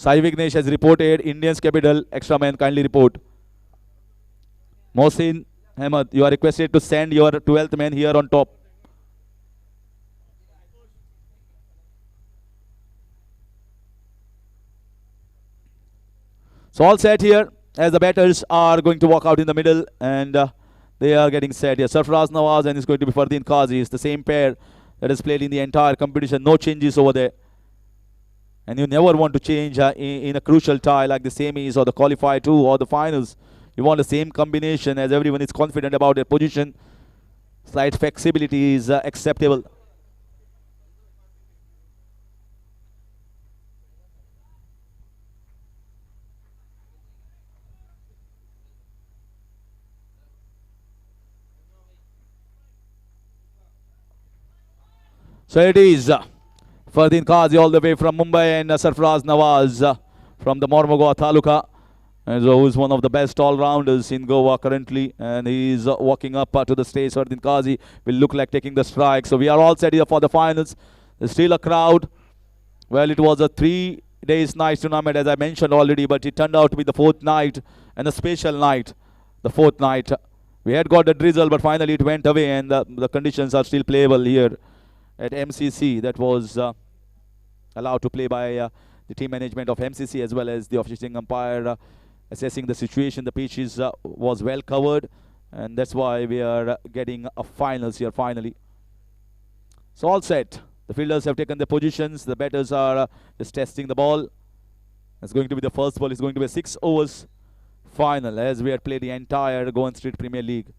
Sai Vignesh has reported. Indians capital. Extra man, kindly report. Mohsin Ahmed, you are requested to send your 12th man here on top. So all set here as the batters are going to walk out in the middle, and they are getting set here. Sarfaraz Nawaz and it's going to be Fardeen Qazi. It's the same pair that is played in the entire competition. No changes over there. And you never want to change in a crucial tie like the semis or the qualifier 2 or the finals. You want the same combination as everyone is confident about their position. Slight flexibility is acceptable. So it is Fardeen Qazi all the way from Mumbai and Sarfaraz Nawaz from the Mormugao Taluka. And so who's one of the best all-rounders in Goa currently, and he's walking up to the stage. Fardeen Qazi will look like taking the strike. So we are all set here for the finals. There's still a crowd. Well, it was a 3 days night tournament as I mentioned already, but it turned out to be the 4th night and a special night, the 4th night. We had got the drizzle, but finally it went away, and the conditions are still playable here at MCC. That was allowed to play by the team management of MCC as well as the officiating umpire assessing the situation. The pitch was well covered, and that's why we are getting a finals here finally. So all set. The fielders have taken their positions. The batters are just testing the ball. It's going to be the first ball. It's going to be a 6 overs final as we had played the entire Goan Street Premier League.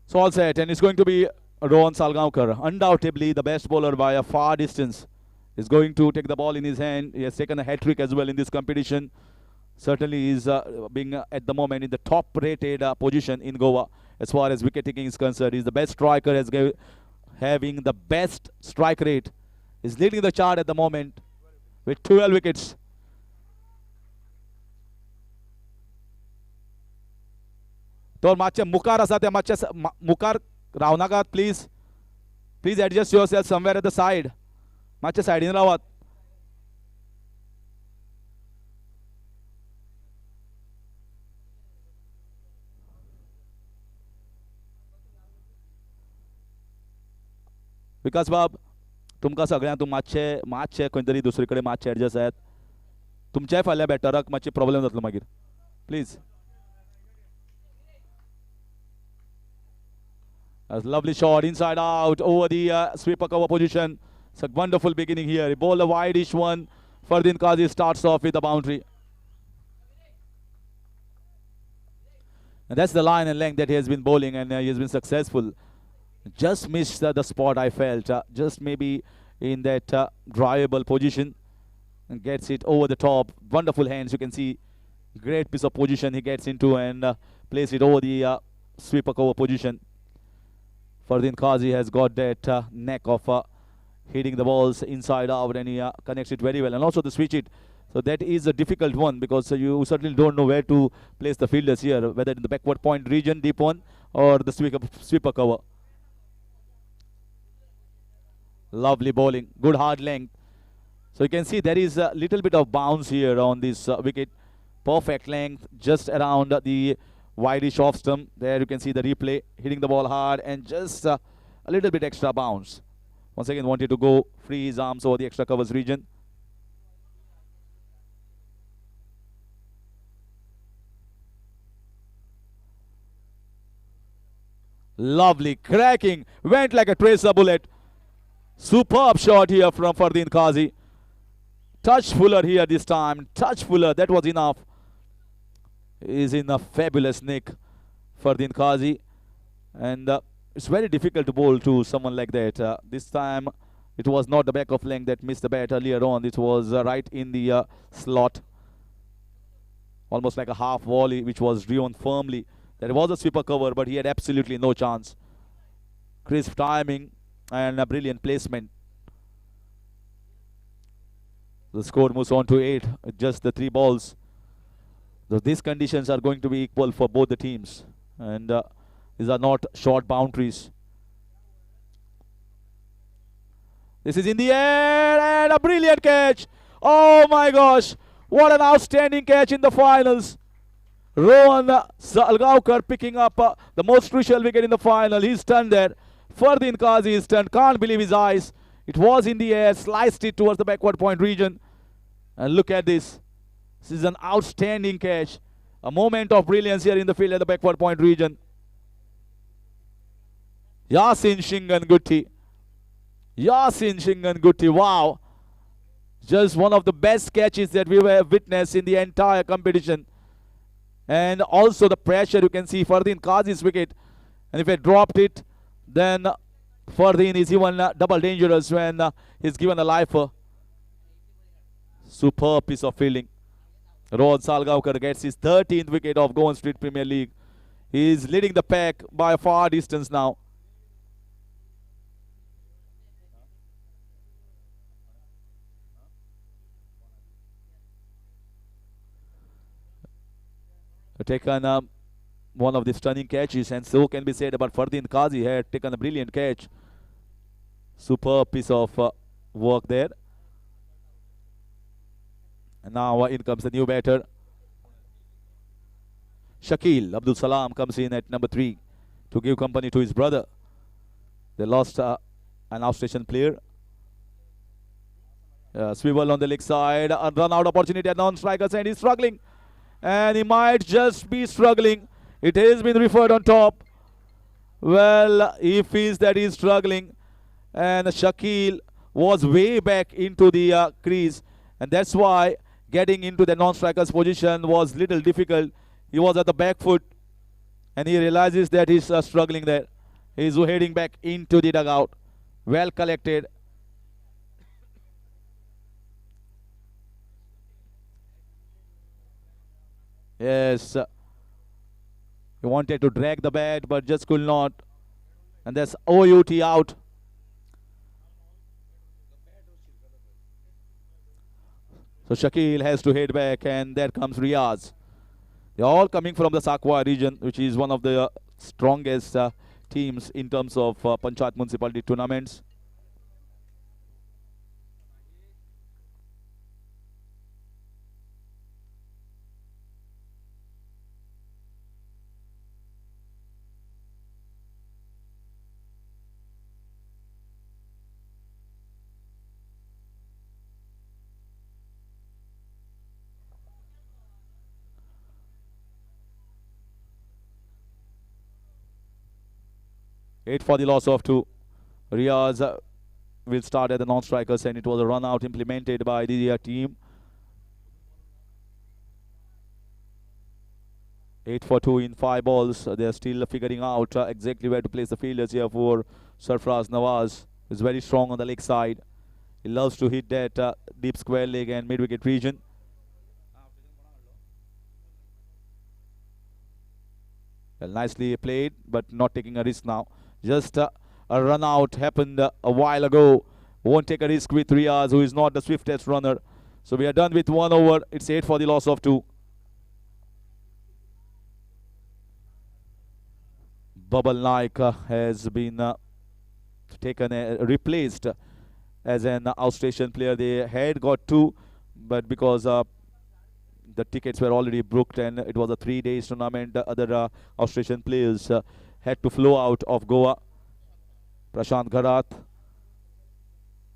So all set, and it's going to be Rohan Salgaonkar, undoubtedly the best bowler by a far distance, is going to take the ball in his hand. He has taken a hat-trick as well in this competition. Certainly is being at the moment in the top-rated position in Goa as far as wicket-taking is concerned. He's the best striker, having the best strike rate. He's leading the chart at the moment with 12 wickets. So मातशें मुखार आसा ते मातशें मुखार रावनाकात please. Please adjust yourself somewhere at the side. मातशें सायडीन रावात. विकास बाब, तुमकां सगळ्यांक मातशें खंय तरी दुसरे कडेन मातशें एडजस्ट जायात. तुमच्याय फाल्यां बॅटराक मातशें प्रॉब्लेम जातलो मागीर. Please. A lovely shot inside out over the sweeper cover position. It's a wonderful beginning here. He bowled a wide-ish one. Fardeen Qazi starts off with a boundary. And that's the line and length that he has been bowling, and he has been successful. Just missed the spot, I felt. Just maybe in that dryable position. And gets it over the top. Wonderful hands, you can see. Great piece of position he gets into and plays it over the sweeper cover position. Fardeen Qazi has got that knack of hitting the balls inside out, and he connects it very well. And also the switch it. So that is a difficult one because you certainly don't know where to place the fielders here, whether in the backward point region, deep one, or the sweeper cover. Lovely bowling. Good hard length. So you can see there is a little bit of bounce here on this wicket. Perfect length just around the wide-ish off stump. There you can see the replay, hitting the ball hard and just a little bit extra bounce. Once again wanted to go free his arms over the extra covers region. Lovely, cracking, went like a tracer bullet. Superb shot here from Fardeen Qazi. Touch fuller here this time, touch fuller, that was enough. Is in a fabulous nick, Fardeen Qazi, and it's very difficult to bowl to someone like that. This time it was not the back of length that missed the bat earlier on. It was right in the slot, almost like a half volley which was driven firmly. There was a sweeper cover, but he had absolutely no chance. Crisp timing and a brilliant placement. The score moves on to 8, just the 3 balls. So these conditions are going to be equal for both the teams, and these are not short boundaries. This is in the air, and a brilliant catch. Oh my gosh, what an outstanding catch in the finals. Rohan Salgaonkar picking up the most crucial wicket in the final. He's stunned there. Fardeen Qazi is stunned, can't believe his eyes. It was in the air, sliced it towards the backward point region. And look at this. This is an outstanding catch. A moment of brilliance here in the field at the backward point region. Yasin Shingan Gutti, wow. Just one of the best catches that we have witnessed in the entire competition. And also the pressure, you can see Fardeen Qazi's wicket. And if I dropped it, then Fardeen is even double dangerous when he's given a lifer. Superb piece of fielding. Rohan Salgaonkar gets his 13th wicket of Goan Street Premier League. He is leading the pack by a far distance now. Taken one of the stunning catches, and so can be said about Fardeen Qazi. Had taken a brilliant catch. Superb piece of work there. And now in comes the new batter. Shakil Abdul Salam comes in at number 3 to give company to his brother. They lost an outstation player. Swivel on the leg side. A run out opportunity at non-strikers, and he's struggling. And he might just be struggling. It has been referred on top. Well, he feels that he's struggling. And Shakil was way back into the crease. And that's why getting into the non-striker's position was little difficult. He was at the back foot. And he realizes that he's struggling there. He's heading back into the dugout. Well collected. Yes. He wanted to drag the bat, but just could not. And that's OUT out. So Shakil has to head back, and there comes Riaz. They're all coming from the Sakwa region, which is one of the strongest teams in terms of Panchayat Municipality tournaments. Eight for the loss of 2. Riaz will start at the non-strikers, and it was a run out implemented by the team. 8 for 2 in 5 balls. They are still figuring out exactly where to place the fielders here for Sarfraz Nawaz. He's very strong on the leg side. He loves to hit that deep square leg and mid-wicket region. Well, nicely played, but not taking a risk now. Just a run out happened a while ago. Won't take a risk with Riaz, who is not the swiftest runner. So we are done with 1 over. It's 8 for the loss of 2. Babal Naik has been replaced as an outstation player. They had got 2, but because the tickets were already booked and it was a 3-day tournament, the other outstation players had to flow out of Goa. Prashant Gharat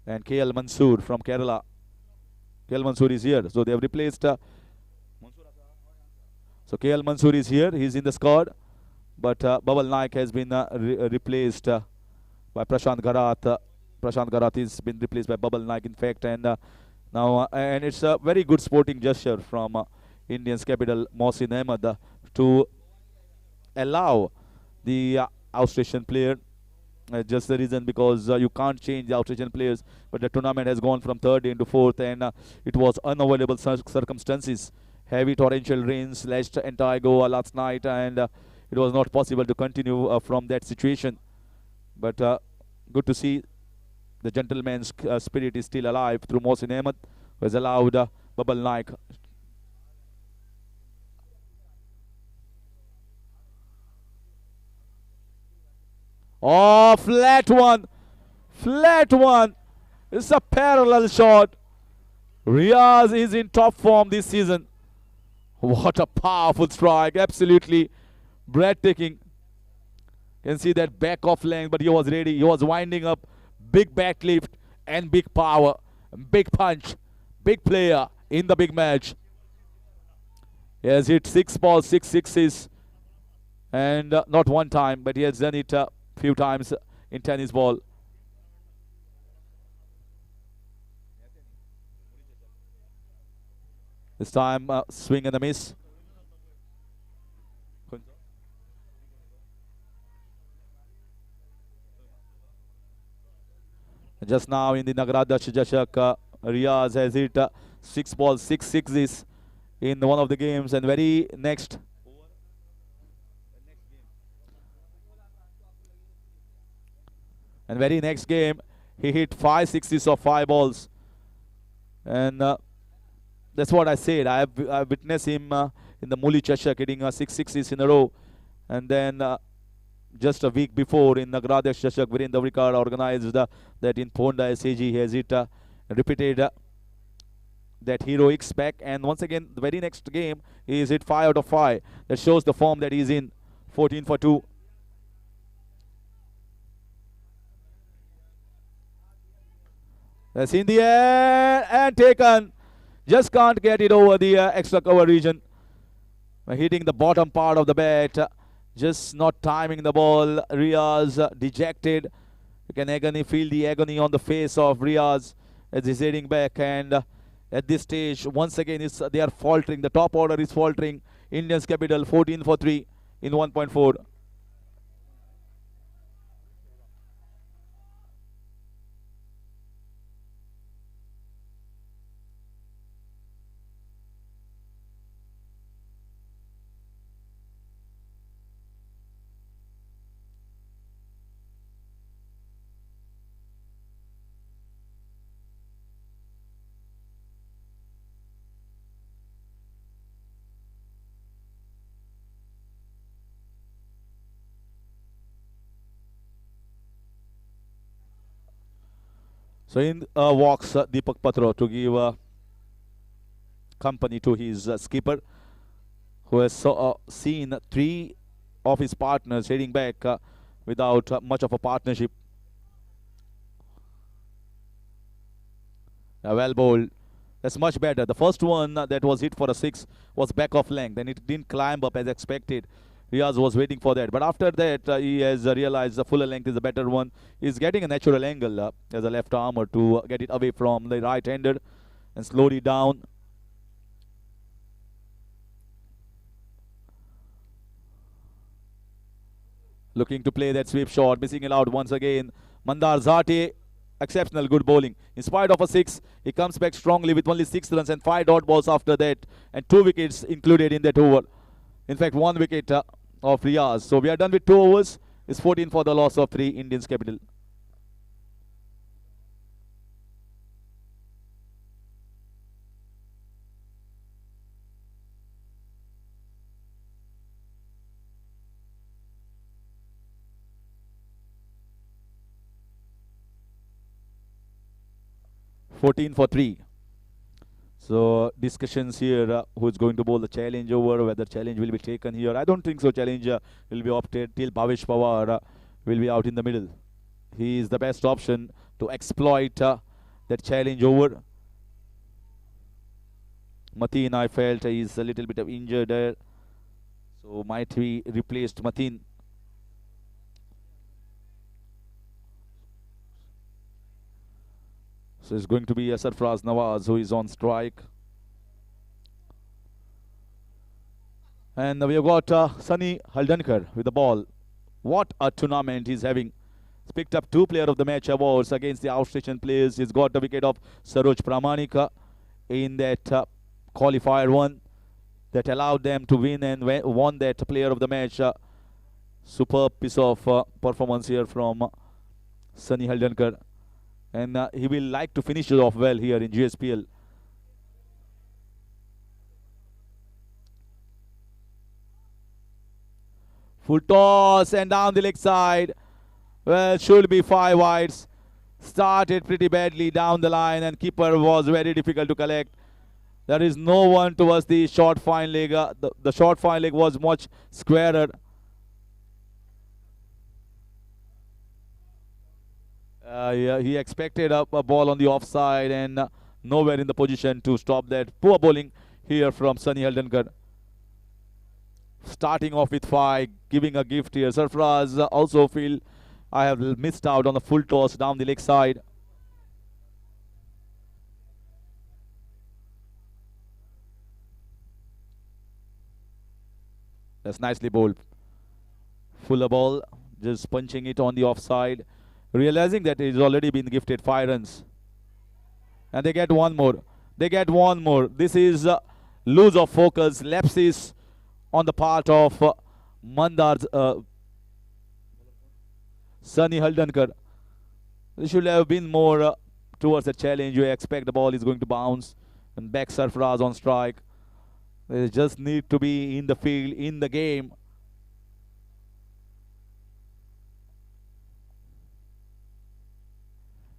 and KL Mansoor from Kerala. KL Mansoor is here, so they have replaced. So KL Mansoor is here, he's in the squad, but Babal Naik has been replaced by Prashant Gharat. Prashant Gharat has been replaced by Babal Naik, in fact, and now and it's a very good sporting gesture from Indians capital Mohsin Ahmed to allow the outstation player. Just the reason because you can't change the outstation players, but the tournament has gone from 3rd into 4th, and it was unavoidable circumstances. Heavy torrential rain slashed entire Goa last night, and it was not possible to continue from that situation. But good to see the gentleman's spirit is still alive through Mohsin Ahmed, was allowed Babal Naik. Oh, flat one. Flat one. It's a parallel shot. Riaz is in top form this season. What a powerful strike. Absolutely breathtaking. Can see that back off length, but he was ready. He was winding up. Big back lift and big power. Big punch. Big player in the big match. He has hit 6 balls, 6 sixes. And not one time, but he has done it a few times in tennis ball. This time, swing and a miss. Just now in the Nagaradyaksh Chashak, Riaz has hit 6 balls, 6 sixes in one of the games, and very next game he hit 5 sixes of 5 balls, and that's what I said. I witnessed him in the Muli Chashak hitting 6 sixes in a row, and then just a week before in Nagaradyaksh Chashak, Virendra Vikar organized that in Ponda SAG. He has hit repeated that heroic spec, and once again the very next game he is hit 5 out of 5. That shows the form that he's in. 14 for 2. That's in the air and taken. Just can't get it over the extra cover region. Hitting the bottom part of the bat. Just not timing the ball. Riaz dejected. You can feel the agony on the face of Riaz as he's heading back. And at this stage, once again, they are faltering. The top order is faltering. Indians Capital 14 for 3 in 1.4. So in walks Deepak Patra to give company to his skipper, who has seen 3 of his partners heading back without much of a partnership. Well bowled. That's much better. The first one that was hit for a 6 was back off length, and it didn't climb up as expected. Riaz was waiting for that, but after that he has realized the fuller length is a better one. He's getting a natural angle as a left armer to get it away from the right-hander and slow it down. Looking to play that sweep shot, missing it out once again. Mandar Zate, exceptional good bowling. In spite of a 6, he comes back strongly with only 6 runs and 5 dot balls after that, and 2 wickets included in that over. In fact, 1 wicket of Riaz. So we are done with 2 overs. It's 14 for the loss of 3, Indians Capital. $14 for 3. So discussions here, who's going to bowl the challenge over, whether challenge will be taken here. I don't think so. Challenge will be opted till Bhavesh Pawar will be out in the middle. He is the best option to exploit that challenge over. Mateen, I felt, is a little bit of injured there, so might be replaced Mateen. So it's going to be Sarfaraz Nawaz who is on strike. And we have got Sunny Haldankar with the ball. What a tournament he's having. He's picked up 2 player of the match awards against the outstation players. He's got the wicket of Saroj Pramanika in that qualifier one that allowed them to win, and won that player of the match. Superb piece of performance here from Sunny Haldankar. And he will like to finish it off well here in GSPL. Full toss and down the leg side. Well, should be 5 wides. Started pretty badly down the line, and keeper was very difficult to collect. There is no one towards the short fine leg. The short fine leg was much squarer. Yeah, he expected a ball on the offside, and nowhere in the position to stop that. Poor bowling here from Sunny Haldankar. Starting off with 5, giving a gift here. Sarfaraz also feel I have missed out on the full toss down the leg side. That's nicely bowled. Fuller ball, just punching it on the offside, realizing that it's already been gifted 5 runs. And they get one more. They get one more. This is lose of focus, lapses on the part of Mandar's Sunny Haldankar. This should have been more towards the challenge. You expect the ball is going to bounce and back Sarfaraz on strike. They just need to be in the field, in the game.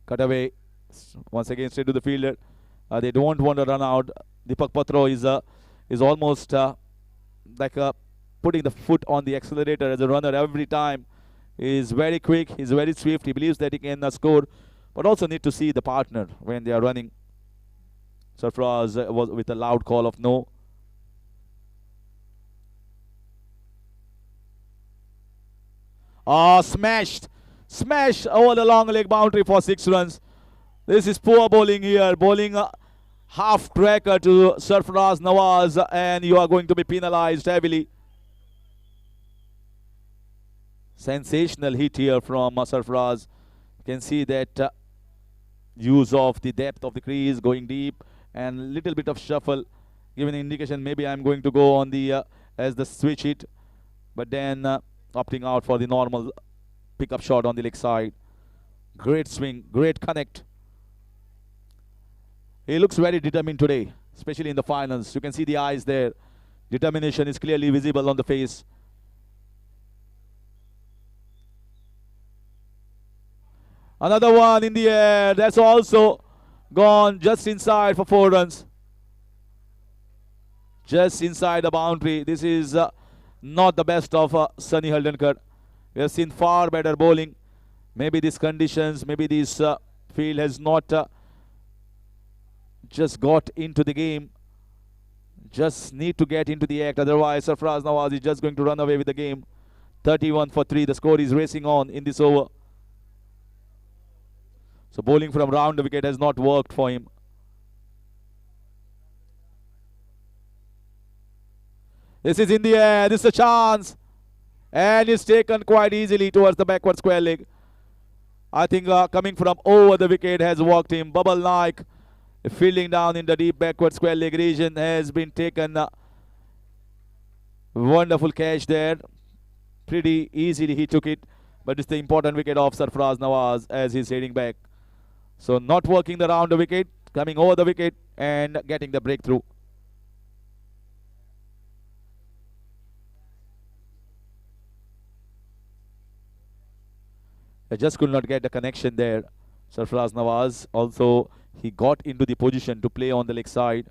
Cut away. Once again straight to the fielder. They don't want to run out. Deepak Patro is almost like putting the foot on the accelerator as a runner every time. He's very quick. He's very swift. He believes that he can score, but also need to see the partner when they are running. Sarfaraz was with a loud call of no. Smashed over the long leg boundary for 6 runs. This is poor bowling here. Bowling half cracker to Sarfaraz Nawaz, and you are going to be penalized heavily. Sensational hit here from Sarfaraz. You can see that use of the depth of the crease, going deep, and little bit of shuffle, giving an indication maybe I'm going to go on the as the switch hit, but then opting out for the normal pickup shot on the leg side. Great swing, great connect. He looks very determined today, especially in the finals. You can see the eyes there. Determination is clearly visible on the face. Another one in the air. That's also gone just inside for 4 runs. Just inside the boundary. This is not the best of Sunny Haldankar. We have seen far better bowling. Maybe these conditions, maybe this field has not just got into the game. Just need to get into the act. Otherwise, Sarfaraz Nawaz is just going to run away with the game. 31 for 3. The score is racing on in this over. So bowling from round the wicket has not worked for him. This is in the air. This is a chance. And it's taken quite easily towards the backward square leg. I think coming from over the wicket has worked him. Bubble Naik fielding down in the deep backward square leg region has been taken. Wonderful catch there. Pretty easily he took it. But it's the important wicket of Sarfaraz Nawaz as he's heading back. So not working the round the wicket, coming over the wicket and getting the breakthrough. I just could not get the connection there. Sarfaraz Nawaz also, he got into the position to play on the leg side.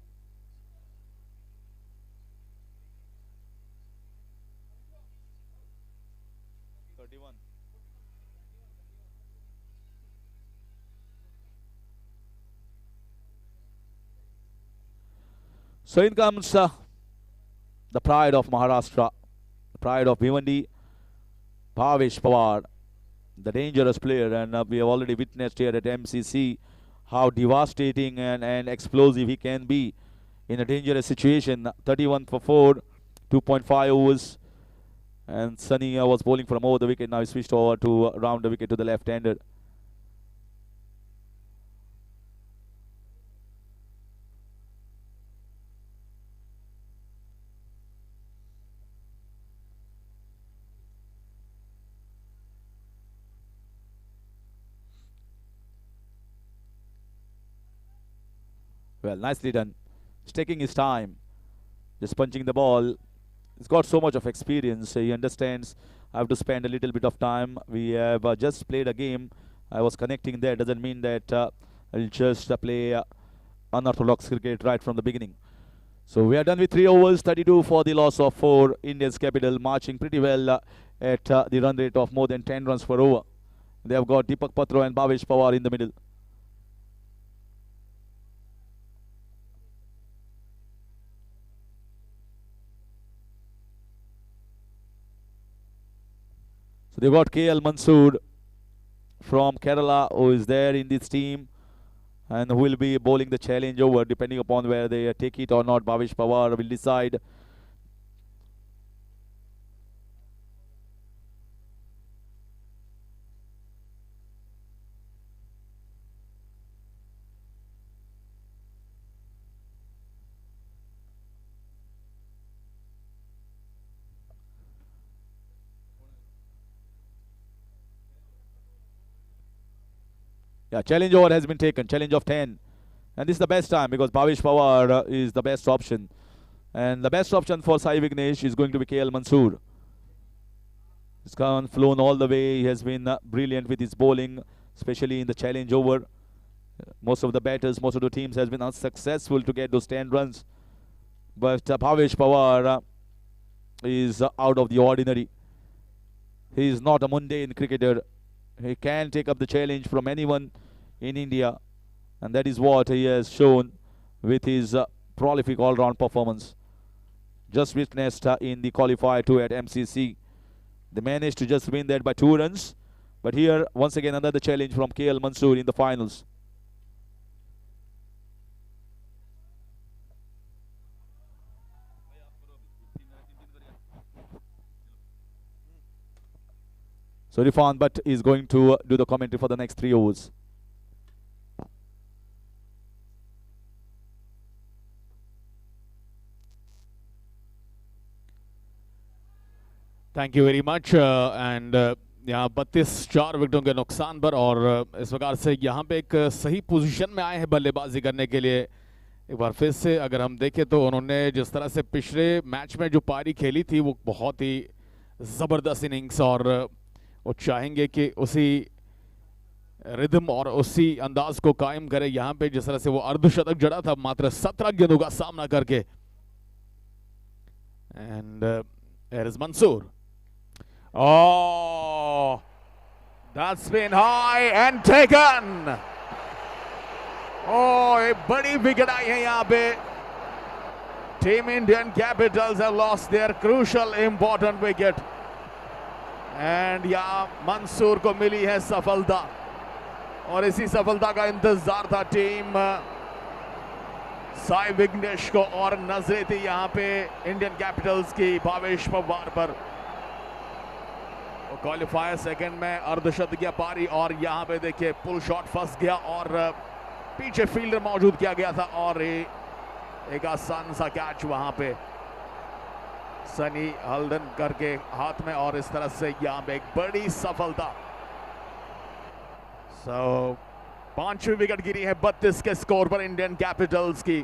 So in comes the pride of Maharashtra, the pride of Bhiwandi, Bhavesh Pawar, the dangerous player, and we have already witnessed here at MCC how devastating and explosive he can be in a dangerous situation. 31 for 4, 2.5 overs, and Sunny was bowling from over the wicket. Now he switched over to round the wicket to the left-hander. Well, nicely done. He's taking his time. Just punching the ball. he's got so much of experience. He understands I have to spend a little bit of time. We have just played a game. I was connecting there. Doesn't mean that I'll just play unorthodox cricket right from the beginning. So we are done with 3 overs, 32 for the loss of 4. India's capital marching pretty well at the run rate of more than 10 runs per over. They have got Deepak Patro and Bhavesh Pawar in the middle. So they've got KL Mansoor from Kerala, who is there in this team and who will be bowling the challenge over. Depending upon where they take it or not, Bhavesh Pawar will decide. Yeah, challenge over has been taken. Challenge of 10. And this is the best time because Bhavesh Pawar is the best option. And the best option for Sai Vignesh is going to be KL Mansoor. He's gone flown all the way. He has been brilliant with his bowling, especially in the challenge over. Most of the batters, most of the teams has been unsuccessful to get those 10 runs. But Bhavesh Pawar is out of the ordinary. He is not a mundane cricketer. He can take up the challenge from anyone in India, and that is what he has shown with his prolific all-round performance. Just witnessed in the qualifier 2 at MCC. They managed to just win that by 2 runs, but here once again another challenge from KL Mansoor in the finals. So Irfan Butt is going to do the commentary for the next 3 overs. Thank you very much and यहाँ 32 विकेटों के नुकसान पर और इस प्रकार से यहाँ पे एक सही पोजीशन में आए हैं बल्लेबाजी करने के लिए. एक बार फिर से अगर हम देखें तो उन्होंने जिस तरह से पिछले मैच में जो पारी खेली थी वो बहुत ही ज़बरदस्त इनिंग्स और वो चाहेंगे कि उसी रिदम और उसी अंदाज को कायम करे. यहाँ पे जिस तरह से वो अर्धशतक जड़ा था मात्र 17 गेंदों का सामना करके. And here is Mansoor. Oh, that's been high and taken. Oh, एक बड़ी विकेट आई है यहाँ पे. Team Indian Capitals have lost their crucial, important wicket. And यहाँ मंसूर को मिली है सफलता और इसी सफलता का इंतजार था टीम साई विघ्नेश को और नजरें थी यहाँ पे इंडियन कैपिटल्स की भावेश पवार पर. क्वालिफायर सेकंड में अर्धशतकीय पारी और यहाँ पे देखिए पुल शॉट फंस गया और पीछे फील्डर मौजूद किया गया था और एक आसान सा कैच वहां पे सनी हल्दन करके हाथ में और इस तरह से यहाँ पे एक बड़ी सफलता. सो 5वीं विकेट गिरी है 32 के स्कोर पर इंडियन कैपिटल्स की.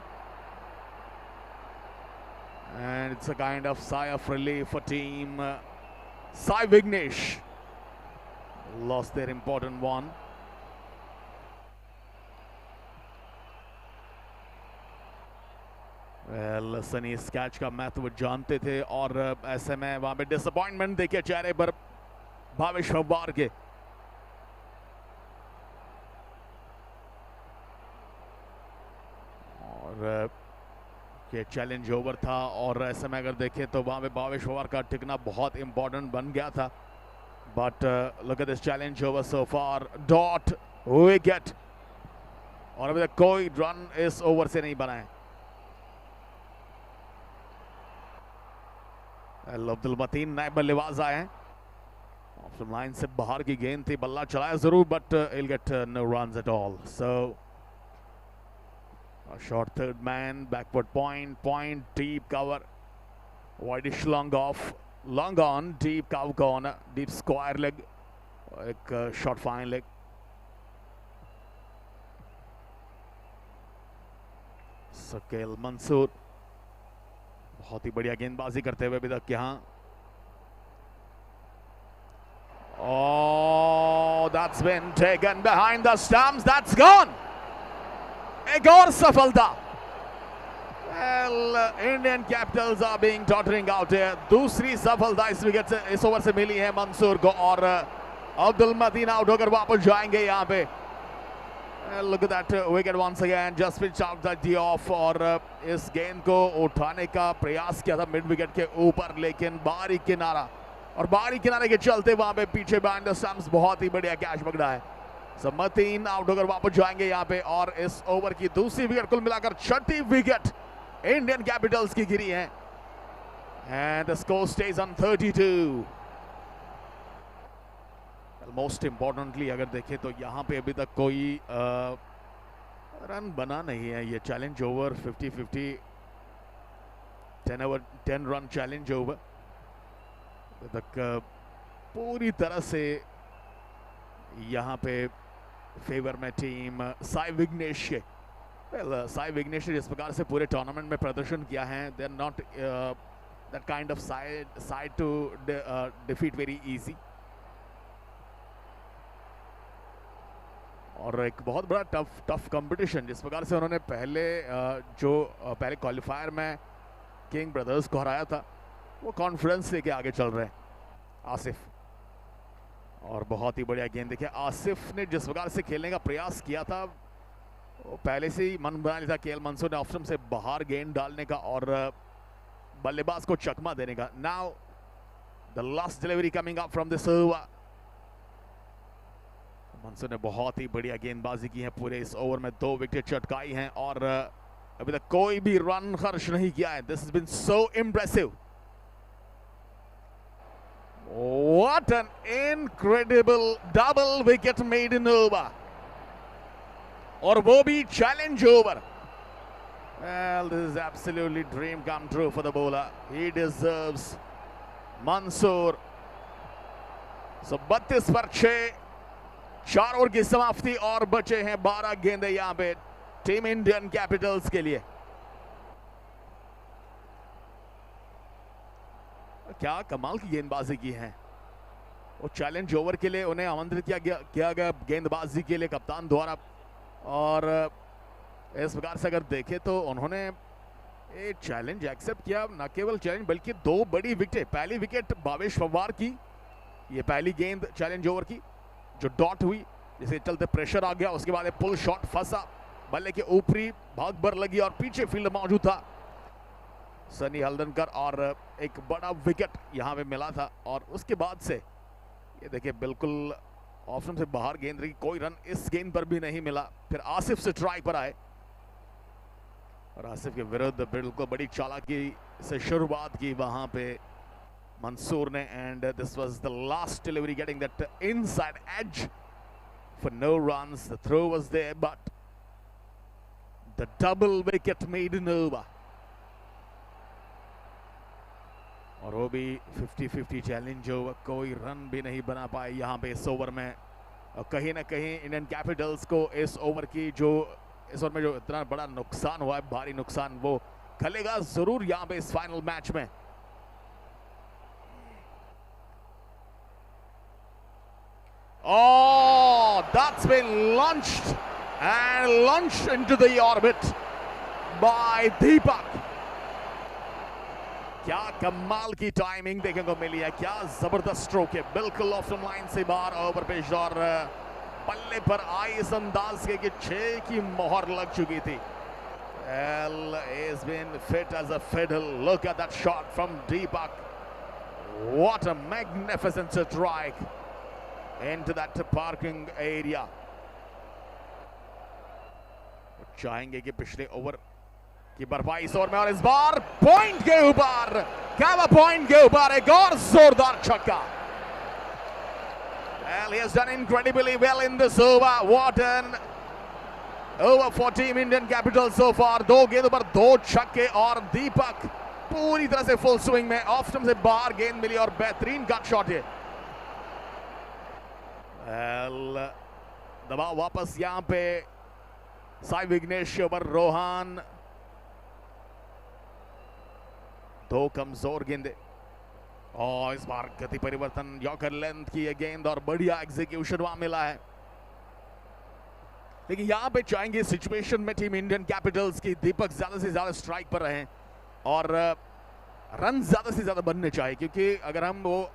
And it's a kind of sigh of relief for team Sai Vignesh. Lost their important one. Well, Sunny इस कैच का महत्व जानते थे और ऐसे में वहां पे डिसअपॉइंटमेंट देखिए चेहरे पर भावेश पवार के. और ये चैलेंज ओवर था और ऐसे में अगर देखें तो वहां पे भावेश पवार का टिकना बहुत इंपॉर्टेंट बन गया था. But look at this challenge over so far. Dot wicket और अभी तक कोई रन इस ओवर से नहीं बना है. अब्दुल मतीन नए बल्लेबाज आए हैं. ऑफ लाइन से बाहर की गेंद थी, बल्ला चलाया जरूर but he'll get no runs at all. So a short third man, backward point, deep cover, widish long off, long on, deep cover corner, deep square leg, एक short fine leg. So KL Mansoor बहुत ही बढ़िया गेंदबाजी करते हुए अभी तक यहाँ। Oh, that's been taken behind the stumps. That's gone. एक और सफलता। Well, Indian Capitals are being tottering out here. दूसरी सफलता इस विकेट से, इस ओवर से मिली है मंसूर को, और अब्दुल मतीन आउट होकर वापस जाएंगे यहाँ पे। Look at that wicket once again. Just pitched out the tee off, और इस गेंद को उठाने का प्रयास किया था मिड विकेट के ऊपर, लेकिन बाहरी किनारा, और बाहरी किनारे के चलते वहां पे पीछे बिहाइंड द स्टंप्स बहुत ही बढ़िया कैच पकड़ा है। सो मतीन आउट होकर वापस जाएंगे यहाँ पे, और इस ओवर की दूसरी विकेट, कुल मिलाकर छठी विकेट इंडियन कैपिटल्स की गिरी है। And the score stage on 32। Most importantly अगर देखें तो यहाँ पे अभी तक कोई रन बना नहीं है। ये challenge over 50-50 10 run challenge over तक पूरी तरह से यहाँ पे फेवर में टीम साई विघ्नेश के। साई विघ्नेश ने जिस प्रकार से पूरे टूर्नामेंट में प्रदर्शन किया है, they are not that kind of side to defeat very easy. और एक बहुत बड़ा टफ कंपटीशन, जिस प्रकार से उन्होंने पहले क्वालिफायर में किंग ब्रदर्स को हराया था, वो कॉन्फिडेंस लेके आगे चल रहे हैं आसिफ। और बहुत ही बढ़िया गेंद देखिए, आसिफ ने जिस प्रकार से खेलने का प्रयास किया था, वो पहले से ही मन बना लिया था केएल मंसूर ने ऑफ स्टंप से बाहर गेंद डालने का और बल्लेबाज को चकमा देने का। Now the last delivery coming up from this over. Mansoor ने बहुत ही बढ़िया गेंदबाजी की है, पूरे इस ओवर में 2 विकेट चटकाई हैं, और अभी तक कोई भी रन खर्च नहीं किया है। This has been so impressive. What an incredible double wicket maiden over, और वो भी challenge over. Well, this is absolutely dream come true for the bowler. He deserves Mansoor. So 32 पर 6, 4 ओवर की समाप्ति और बचे हैं 12 गेंदे यहाँ पे टीम इंडियन कैपिटल्स के लिए। क्या कमाल की गेंदबाजी की है। वो चैलेंज ओवर के लिए उन्हें आमंत्रित किया गया गेंदबाजी के लिए कप्तान द्वारा, और इस प्रकार से अगर देखें तो उन्होंने एक चैलेंज एक्सेप्ट किया। न केवल चैलेंज बल्कि 2 बड़ी विकेटें, पहली विकेट भावेश पवार की, ये पहली गेंद चैलेंज ओवर की जो डॉट हुई, जिसके चलते प्रेशर आ गया, उसके बाद पुल शॉट फंसा, बल्ले के ऊपरी भाग पर लगी और पीछे फील्ड मौजूद था सनी हल्दनकर, और एक बड़ा विकेट यहाँ पे मिला था। और उसके बाद से ये देखिए बिल्कुल ऑप्शन से बाहर गेंद रही, कोई रन इस गेंद पर भी नहीं मिला। फिर आसिफ से स्ट्राइक पर आए और आसिफ के विरुद्ध बिल्कुल बड़ी चालाकी से शुरुआत की वहां पे मंसूर ने, and this was the last delivery getting that inside edge for no runs. The throw was there but the double wicket maiden over, और वो भी 50-50 चैलेंज ओवर, कोई रन भी नहीं बना पाए यहाँ पे इस ओवर में। और कहीं ना कहीं इंडियन कैपिटल्स को इस ओवर में जो इतना बड़ा नुकसान हुआ है, भारी नुकसान, वो खलेगा जरूर यहाँ पे इस फाइनल मैच में। Oh, that's been launched into the orbit by Deepak. क्या कमाल की टाइमिंग देखने को मिली है, क्या जबरदस्त स्ट्रोक है, बिल्कुल ऑफ स्टंप लाइन से बाहर ओवर पेश, और पल्ले पर आई इस अंदाज के कि 6 की मोहर लग चुकी थी। Well, he's been fit as a fiddle. Look at that shot from Deepak. What a magnificent strike into that parking area. चाहेंगे कि पिछले ओवर की भरपाई इस ओवर में, और इस बार पॉइंट के ऊपर, क्या पॉइंट के ऊपर एक और जोरदार छक्का। Well, he has done incredibly well in this over. What an over for team Indian Capitals so far. 2 गेंदों पर 2 छक्के, और दीपक पूरी तरह से फुल स्विंग में, ऑफ स्टंप से बाहर गेंद मिली और बेहतरीन कट शॉट है। Well, दबाव वापस यहाँ पे साई विघ्नेश के ऊपर, रोहान दो कमजोर गेंदे और इस बार गति परिवर्तन यॉर्कर लेंथ की ये गेंद और बढ़िया एग्जीक्यूशन वहां मिला है। लेकिन यहां पे चाहेंगे सिचुएशन में टीम इंडियन कैपिटल्स की दीपक ज्यादा से ज्यादा स्ट्राइक पर रहे और रन ज्यादा से ज्यादा बनने चाहिए, क्योंकि अगर हम वो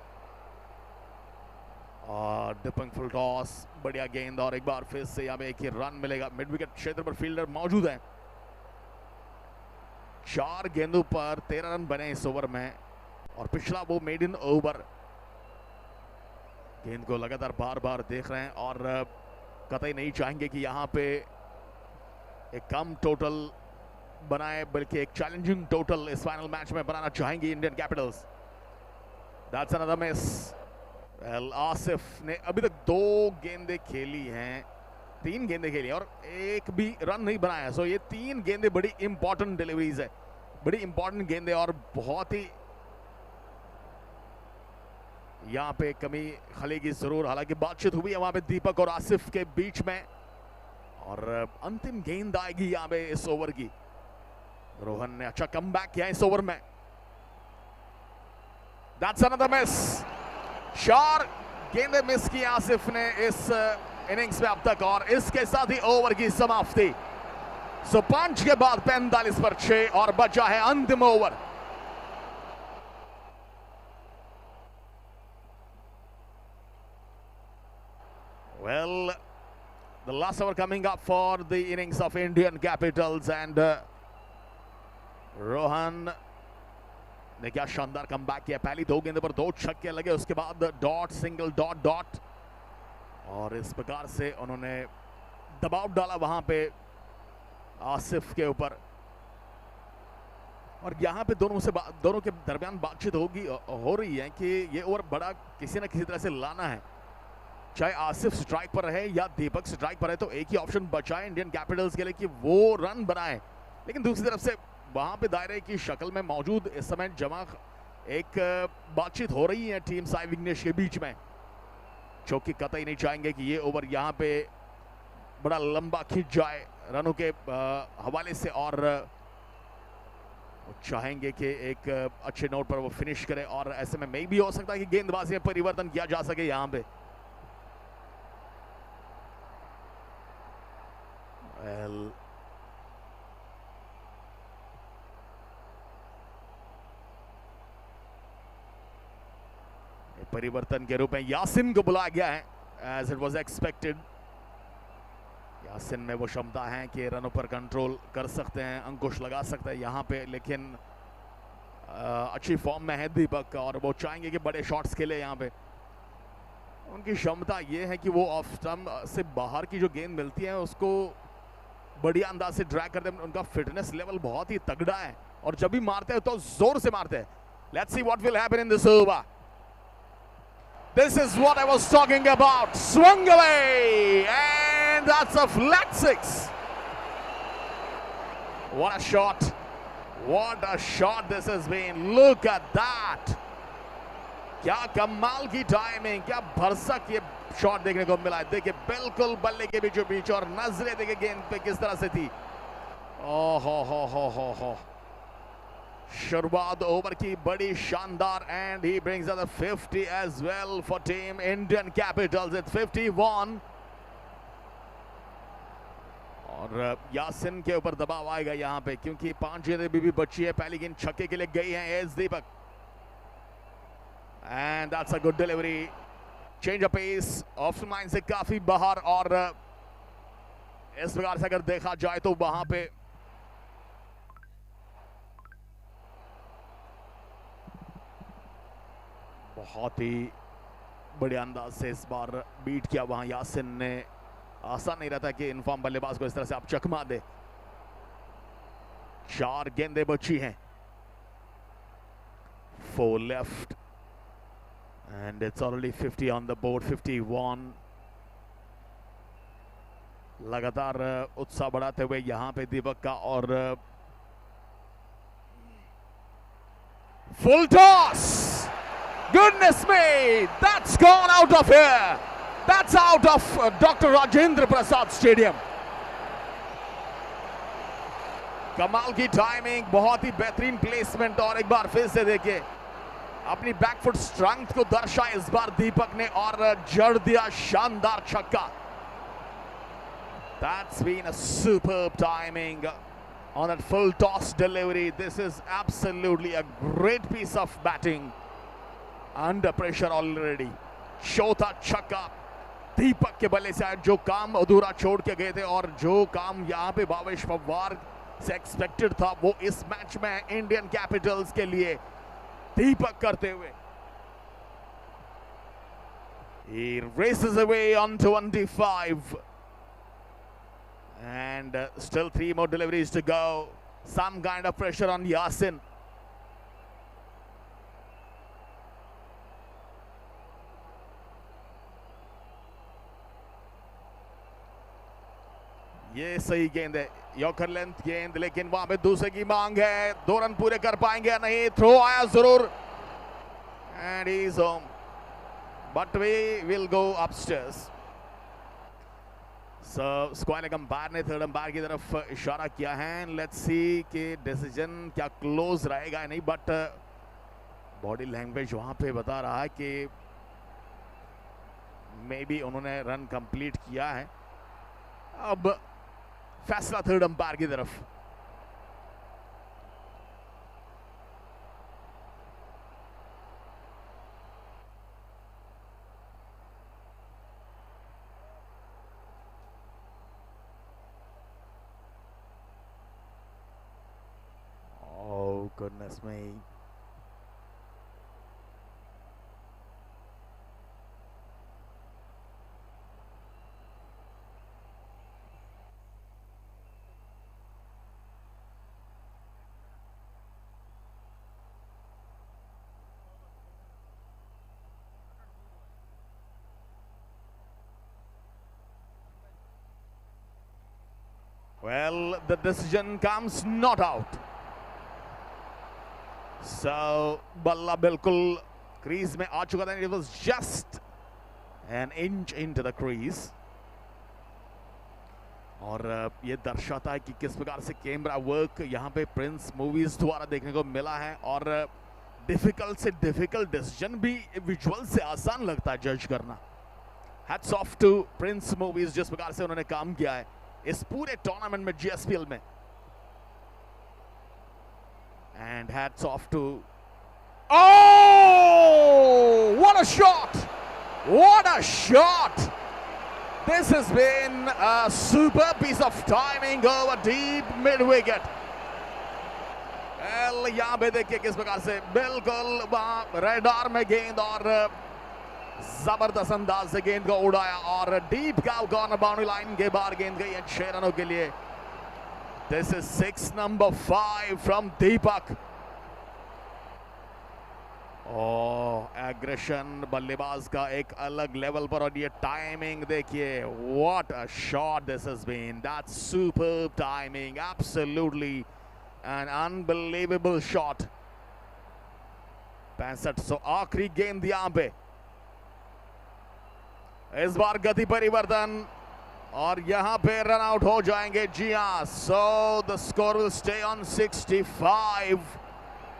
डिपिंग फुल टॉस, बढ़िया गेंद और एक बार फिर से यहाँ पे एक ही रन मिलेगा। मिड विकेट क्षेत्र पर फील्डर मौजूद है। 4 गेंदों पर 13 रन बने इस ओवर में और पिछला वो मेड इन ओवर। गेंद को लगातार बार बार देख रहे हैं और कतई नहीं चाहेंगे कि यहाँ पे एक कम टोटल बनाए, बल्कि एक चैलेंजिंग टोटल इस फाइनल मैच में बनाना चाहेंगे Indian Capitals. That's another miss. Asif ने अभी तक 2 गेंदें खेली हैं, 3 गेंदें खेली और एक भी रन नहीं बनाया। सो ये 3 गेंदें बड़ी इंपॉर्टेंट डिलीवरीज है, बड़ी इंपॉर्टेंट गेंदें और बहुत ही यहाँ पे कमी खलेगी जरूर। हालांकि बातचीत हुई है वहां पे दीपक और आसिफ के बीच में और अंतिम गेंद आएगी यहाँ पे इस ओवर की। रोहन ने अच्छा कमबैक किया इस ओवर में। That's another miss. 4 गेंदें मिस की आसिफ ने इस इनिंग्स में अब तक और इसके साथ ही ओवर की समाप्ति। सो 5 के बाद 45 पर 6 और बचा है अंतिम over. Well, the last over coming up for the innings of Indian Capitals and Rohan ने क्या शानदार कमबैक किया। पहली 2 गेंदों पर 2 छक्के लगे, उसके बाद डॉट, सिंगल, डॉट, डॉट और इस प्रकार से उन्होंने दबाव डाला वहां पे आसिफ के ऊपर। और यहाँ पे दोनों के दरमियान बातचीत हो रही है कि ये ओवर बड़ा किसी न किसी तरह से लाना है, चाहे आसिफ स्ट्राइक पर रहे या दीपक स्ट्राइक पर रहे, तो एक ही ऑप्शन बचा है इंडियन कैपिटल्स के लिए कि वो रन बनाए। लेकिन दूसरी तरफ से वहां पे दायरे की शक्ल में मौजूद इस समय जमा एक बातचीत हो रही है टीम साई विघ्नेश के बीच में, जो कि कतई नहीं चाहेंगे कि ये ओवर यहाँ पे बड़ा लंबा खिंच जाए रनों के हवाले से और चाहेंगे कि एक अच्छे नोट पर वो फिनिश करे और ऐसे में मे भी हो सकता है कि गेंदबाजी में परिवर्तन किया जा सके यहाँ पे। परिवर्तन के रूप में यासिन को बुलाया गया है as it was expected. Yasin में वो क्षमता है कि रनों पर कंट्रोल कर सकते हैं, अंकुश लगा सकते हैं यहाँ पे, लेकिन अच्छी फॉर्म में है दीपक और वो चाहेंगे कि बड़े शॉट्स खेले यहाँ पे। उनकी क्षमता ये है कि वो ऑफ स्टंप से बाहर की जो गेंद मिलती है उसको बढ़िया अंदाज से ड्रैग करते हैं। उनका फिटनेस लेवल बहुत ही तगड़ा है और जब भी मारते हैं तो जोर से मारते हैं। Let's see what will happen in this over. This is what I was talking about. Swung away and that's a flat 6. What a shot. What a shot this has been. Look at that. क्या कमाल की timing, क्या भरसक ये shot देखने को मिला है। देखिए बिल्कुल बल्ले के बीचों बीच और नजरें देखिए गेंद पे किस तरह से थी। ओहो हो। शुरुआत ओवर की बड़ी शानदार and he brings a 50 as well for team Indian Capitals at 51 और यासिन के ऊपर दबाव आएगा यहाँ पे क्योंकि 5 गेंदें भी बची है। पहली गेंद छक्के के लिए गई है as Deepak and that's a good delivery. Change of pace of mind से काफी बाहर और इस प्रकार से अगर देखा जाए तो वहां पे बहुत ही बड़े अंदाज से इस बार बीट किया वहां यासिन ने। आसान नहीं रहता कि इनफॉर्म बल्लेबाज को इस तरह से आप चकमा दे। 4 गेंदें बची हैं, 4 left and it's already 50 on the board. 51 लगातार उत्साह बढ़ाते हुए यहां पे दीपक का और full toss. Goodness me, that's gone out of here. That's out of Dr. Rajendra Prasad Stadium. कमाल की टाइमिंग, बहुत ही बेहतरीन प्लेसमेंट, और एक बार फिर से देखिए अपनी बैकफुट स्ट्रेंथ को दर्शाया इस बार दीपक ने और जड़ दिया शानदार छक्का. That's been a superb timing on that full toss delivery. This is absolutely a great piece of batting. Under pressure already. चौथा छक्का दीपक के बल्ले से, जो काम अधूरा छोड़ के गए थे और जो काम यहाँ पे भावेश पवार से एक्सपेक्टेड था वो इस मैच में इंडियन कैपिटल्स के लिए दीपक करते हुए. He races away on 25 and still 3 more deliveries to go. Some kind of pressure on Yasin. ये सही गेंद है, यॉर्कर लेंथ गेंद, लेकिन वहां पे दूसरे की मांग है. 2 रन पूरे कर पाएंगे या नहीं. थ्रो आया जरूर and he is home, but we will go upstairs. So square umpire ने थर्ड अंपायर की तरफ इशारा किया है. लेट्स सी कि डिसीजन क्या क्लोज रहेगा नहीं, बट बॉडी लैंग्वेज वहां पे बता रहा है कि मे बी उन्होंने रन कंप्लीट किया है. अब फैसला थर्ड अंपायर की तरफ. Oh goodness me. Well, the decision comes not out. So, बल्ला बिल्कुल क्रीज में आ चुका था. It was just an inch into the crease. और ये दर्शाता है कि किस प्रकार से कैमरा वर्क यहाँ पे प्रिंस मूवीज द्वारा देखने को मिला है. और डिफिकल्ट से डिफिकल्ट डिसीजन भी विजुअल से आसान लगता है जज करना. Hats off to Prince Movies, जिस प्रकार से उन्होंने काम किया है इस पूरे टूर्नामेंट में, जीएसपीएल में. And hats off to, oh, what a shot, what a shot. This has been a super piece of timing over deep mid wicket. well, यहाँ पे देखिए किस प्रकार से बिल्कुल वहां रेडार में गेंद और जबरदस्त अंदाज से गेंद को उड़ाया और डीप कॉर्नर बाउंड्री लाइन के बाहर गेंद गई है 6 रनों के लिए. This is 6 number 5 from Deepak. Aggression बल्लेबाज का एक अलग लेवल पर, और ये टाइमिंग देखिए. What a shot this has been. That's superb timing, absolutely an unbelievable shot. 65. So आखिरी गेंद यहां पे. इस बार गति परिवर्तन और यहां पे रन आउट हो जाएंगे. जी हां. So the score will stay on 65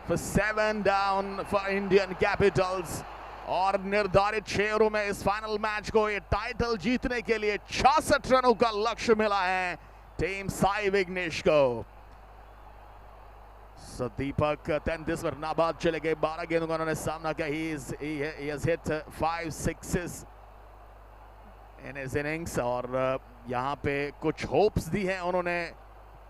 for 7 down for Indian Capitals. और निर्धारित 6 ओवरों में इस फाइनल मैच को ये टाइटल जीतने के लिए 66 रनों का लक्ष्य मिला है टीम साई विघ्नेश को. सो दीपक 33 पर नाबाद चले गए. 12 गेंदों का उन्होंने सामना किया. He has hit 5 sixes in his innings. और यहाँ पे कुछ होप्स दी हैं उन्होंने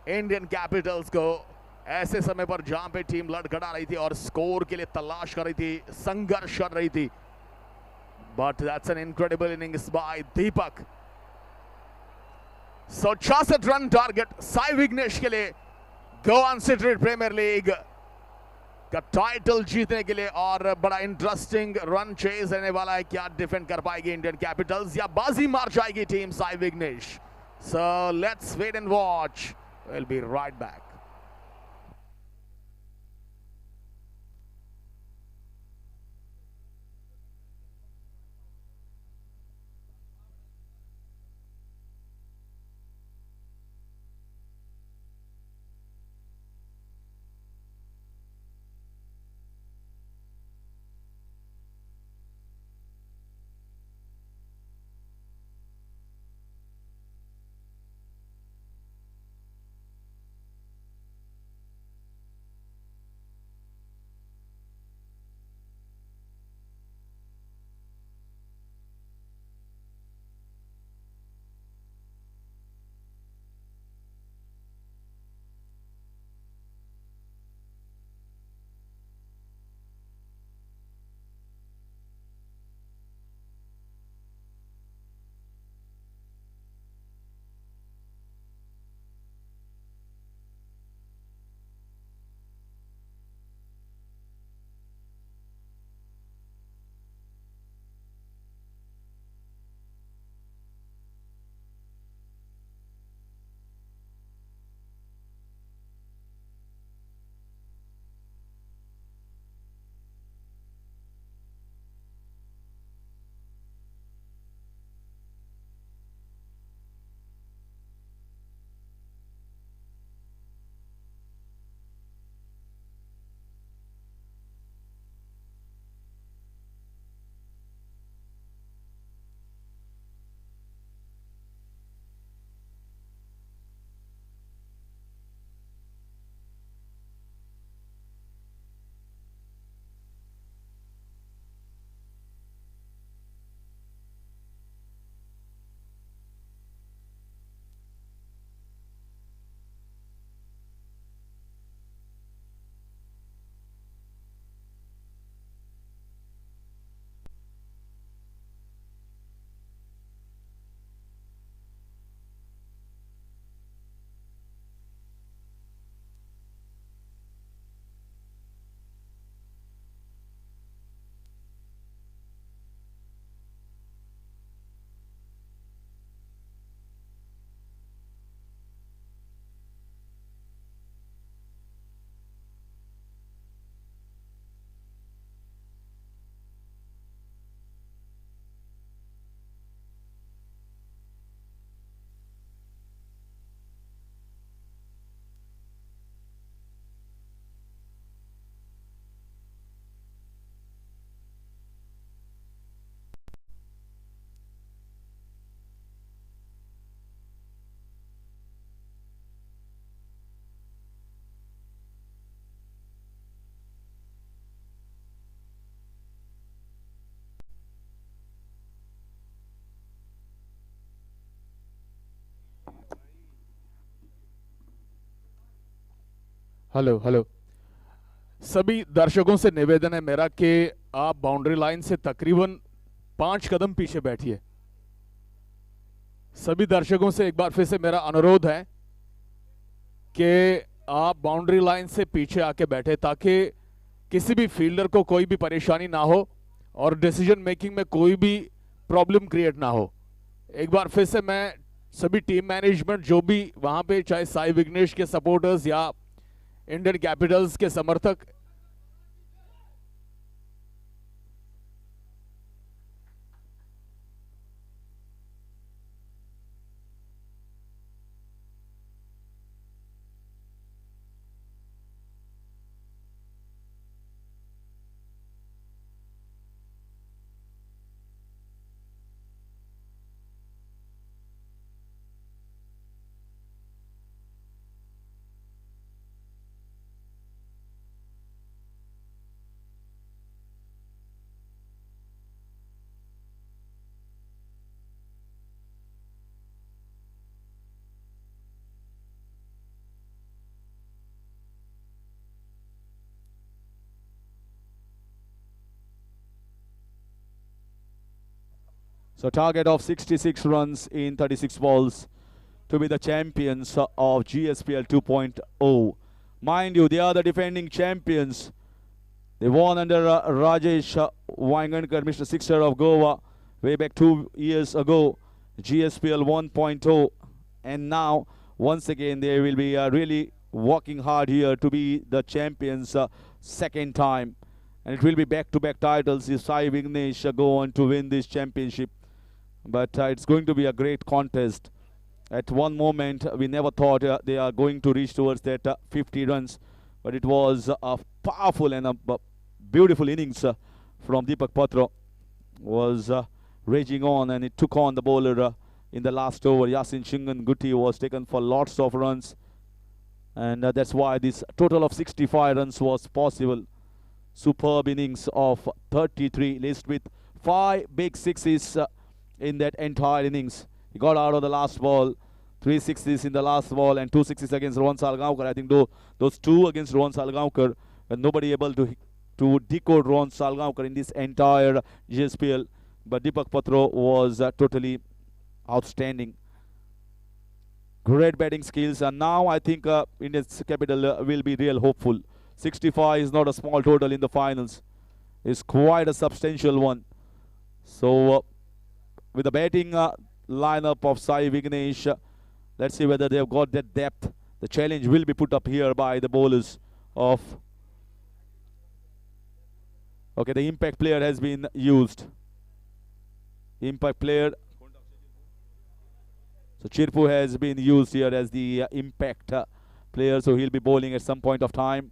इंडियन कैपिटल्स को ऐसे समय पर जहां पे टीम लड़खड़ा रही थी और स्कोर के लिए तलाश कर रही थी, संघर्ष कर रही थी. But that's an incredible innings by Deepak. So 66 run target Sai Vighnesh के लिए गोवा सिटी प्रीमियर लीग का टाइटल जीतने के लिए. और बड़ा इंटरेस्टिंग रन चेज रहने वाला है. क्या डिफेंड कर पाएगी इंडियन कैपिटल्स या बाजी मार जाएगी team Sai Vighnesh? So let's wait and watch. Will be right back. Hello hello सभी दर्शकों से निवेदन है मेरा कि आप बाउंड्री लाइन से तकरीबन 5 कदम पीछे बैठिए। सभी दर्शकों से एक बार फिर से मेरा अनुरोध है कि आप बाउंड्री लाइन से पीछे आके बैठे ताकि किसी भी फील्डर को कोई भी परेशानी ना हो और डिसीजन मेकिंग में कोई भी प्रॉब्लम क्रिएट ना हो। एक बार फिर से मैं सभी टीम मैनेजमेंट जो भी वहां पे चाहे साई विघ्नेश के सपोर्टर्स या इंडियन कैपिटल्स के समर्थक So target of 66 runs in 36 balls to be the champions of GSPL 2.0. Mind you, they are the defending champions. They won under Rajesh Wangankar, Mr. Sixer of Goa, way back 2 years ago, GSPL 1.0. And now, once again, they will be really working hard here to be the champions second time. And it will be back-to-back titles if Sai Vignesh go on to win this championship. But it's going to be a great contest. At one moment, we never thought they are going to reach towards that 50 runs. But it was a powerful and a beautiful innings from Deepak Patra. Was raging on, and it took on the bowler in the last over. Yasin Shingan Gutti was taken for lots of runs. And that's why this total of 65 runs was possible. Superb innings of 33, laced with 5 big sixes in that entire innings. He got out of the last ball, 3 sixes in the last ball and 2 sixes against Rohan Salgaonkar. I think those 2 against Rohan Salgaonkar, and nobody able to decode Rohan Salgaonkar in this entire GSPL. But Deepak Patra was totally outstanding. Great batting skills, and now I think India's capital will be real hopeful. 65 is not a small total in the finals. It's quite a substantial one. So with the batting lineup of Sai Vignesh, let's see whether they've got that depth. The challenge will be put up here by the bowlers of... Okay, the impact player has been used. Impact player. So Chirpu has been used here as the impact player, so he'll be bowling at some point of time.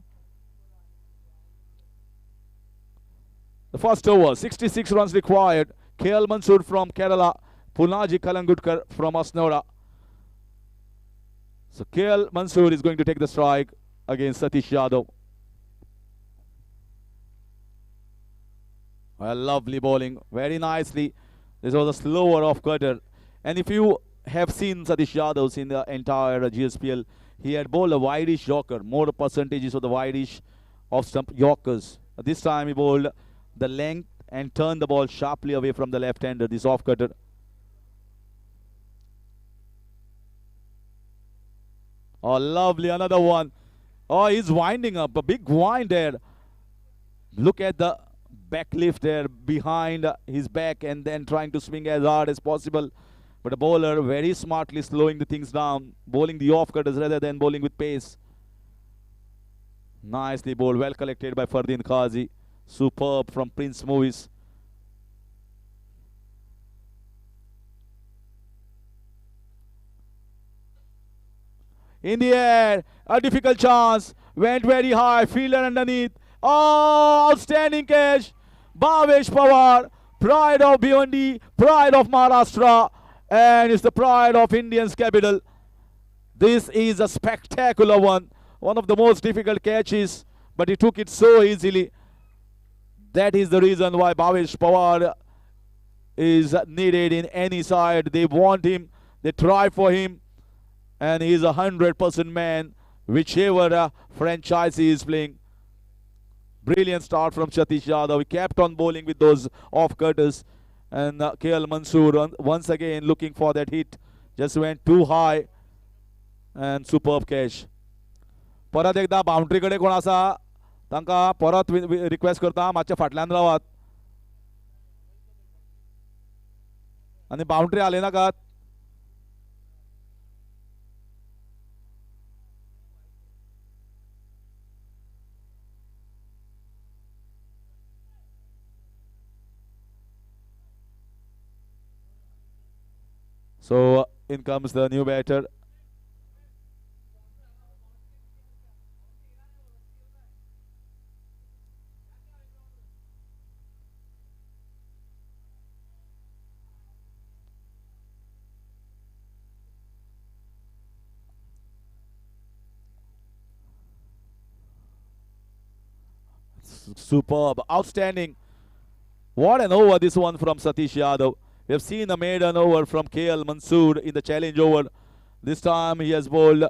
The first over, 66 runs required. KL Mansoor from Kerala, Punaji Kalangutkar from Asnora. So KL Mansoor is going to take the strike against Satish Yadav. A lovely bowling, very nicely. This was a slower off cutter. And if you have seen Satish Yadav in the entire GSPL, he had bowled a wideish Yorker, more percentages of the wideish of stump Yorkers. This time he bowled the length and turned the ball sharply away from the left-hander, this off cutter. Oh, lovely, another one. Oh, he's winding up, a big wind there. Look at the back lift there behind his back and then trying to swing as hard as possible. But the bowler very smartly slowing the things down, bowling the off cutters rather than bowling with pace. Nicely bowled, well collected by Fardeen Qazi. Superb from Prince Movies. In the air, a difficult chance. Went very high, fielder underneath. Oh, outstanding catch. Bhavesh Pawar, pride of Bhiwandi, pride of Maharashtra, and it's the pride of Indian's capital. This is a spectacular one of the most difficult catches, but he took it so easily. That is the reason why Bhavesh Pawar is needed in any side. They want him, they try for him, and he's 100% man whichever franchise he is playing. Brilliant start from Satish Yadav. He kept on bowling with those off-cutters. And KL Mansoor once again looking for that hit. Just went too high. And superb catch. परत एकदा boundary कडे कोण आसा तांकां परत request करता मातशे फाटल्यान रावात आनी बाउंड्री हाली नाकात. So in comes the new batter. Superb, outstanding. What an over this one from Satish Yadav. We have seen a maiden over from KL Mansoor in the challenge over. This time he has bowled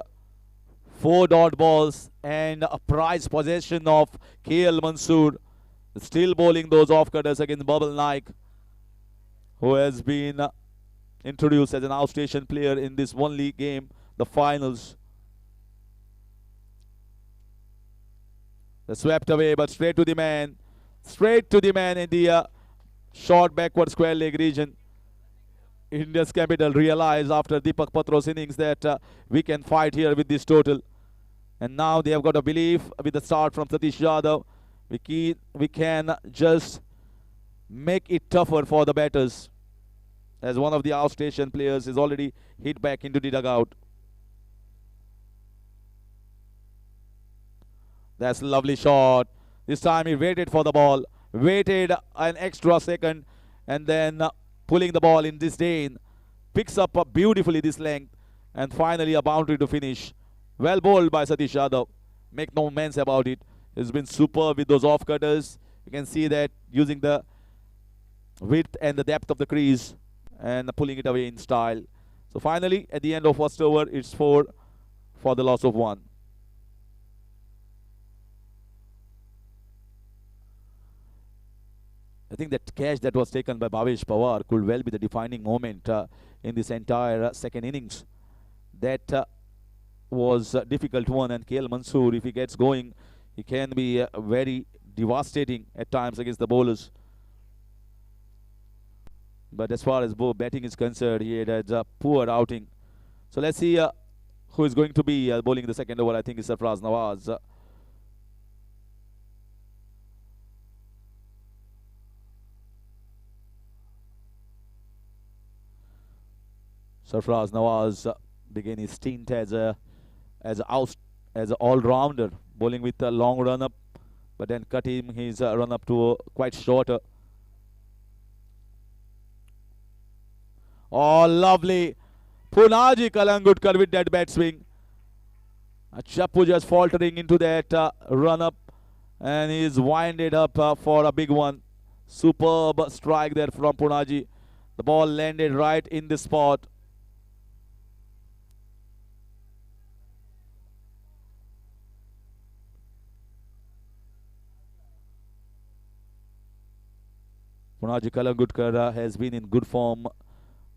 4 dot balls and a prize possession of KL Mansoor. Still bowling those off-cutters against Babal Naik, who has been introduced as an outstation player in this only game, the finals. They swept away, but straight to the man. Straight to the man in the short backward square leg region. India's capital realized after Deepak Patro's innings that we can fight here with this total. And now they have got a belief with the start from Satish Yadav. We can just make it tougher for the batters, as one of the outstation players is already hit back into the dugout. That's a lovely shot. This time he waited for the ball, waited an extra second, and then pulling the ball in disdain, picks up beautifully this length, and finally a boundary to finish. Well bowled by Satish Yadav. Make no amends about it. He's been superb with those off-cutters. You can see that using the width and the depth of the crease and pulling it away in style. So finally, at the end of first over, it's 4 for the loss of 1. I think that catch that was taken by Bhavesh Pawar could well be the defining moment in this entire second innings. That was a difficult one, and KL Mansoor, if he gets going, he can be very devastating at times against the bowlers. But as far as batting is concerned, he had a poor outing. So let's see who is going to be bowling the second over. I think it's Sarfraz Nawaz. Sarfraz Nawaz began his stint as an all-rounder, bowling with a long run-up, but then cutting his run-up to quite shorter. Oh, lovely. Punaji Kalangutkar with that bat swing. Chappu just faltering into that run-up, and he's winded up for a big one. Superb strike there from Punaji. The ball landed right in the spot. Punaji Kalangutkar has been in good form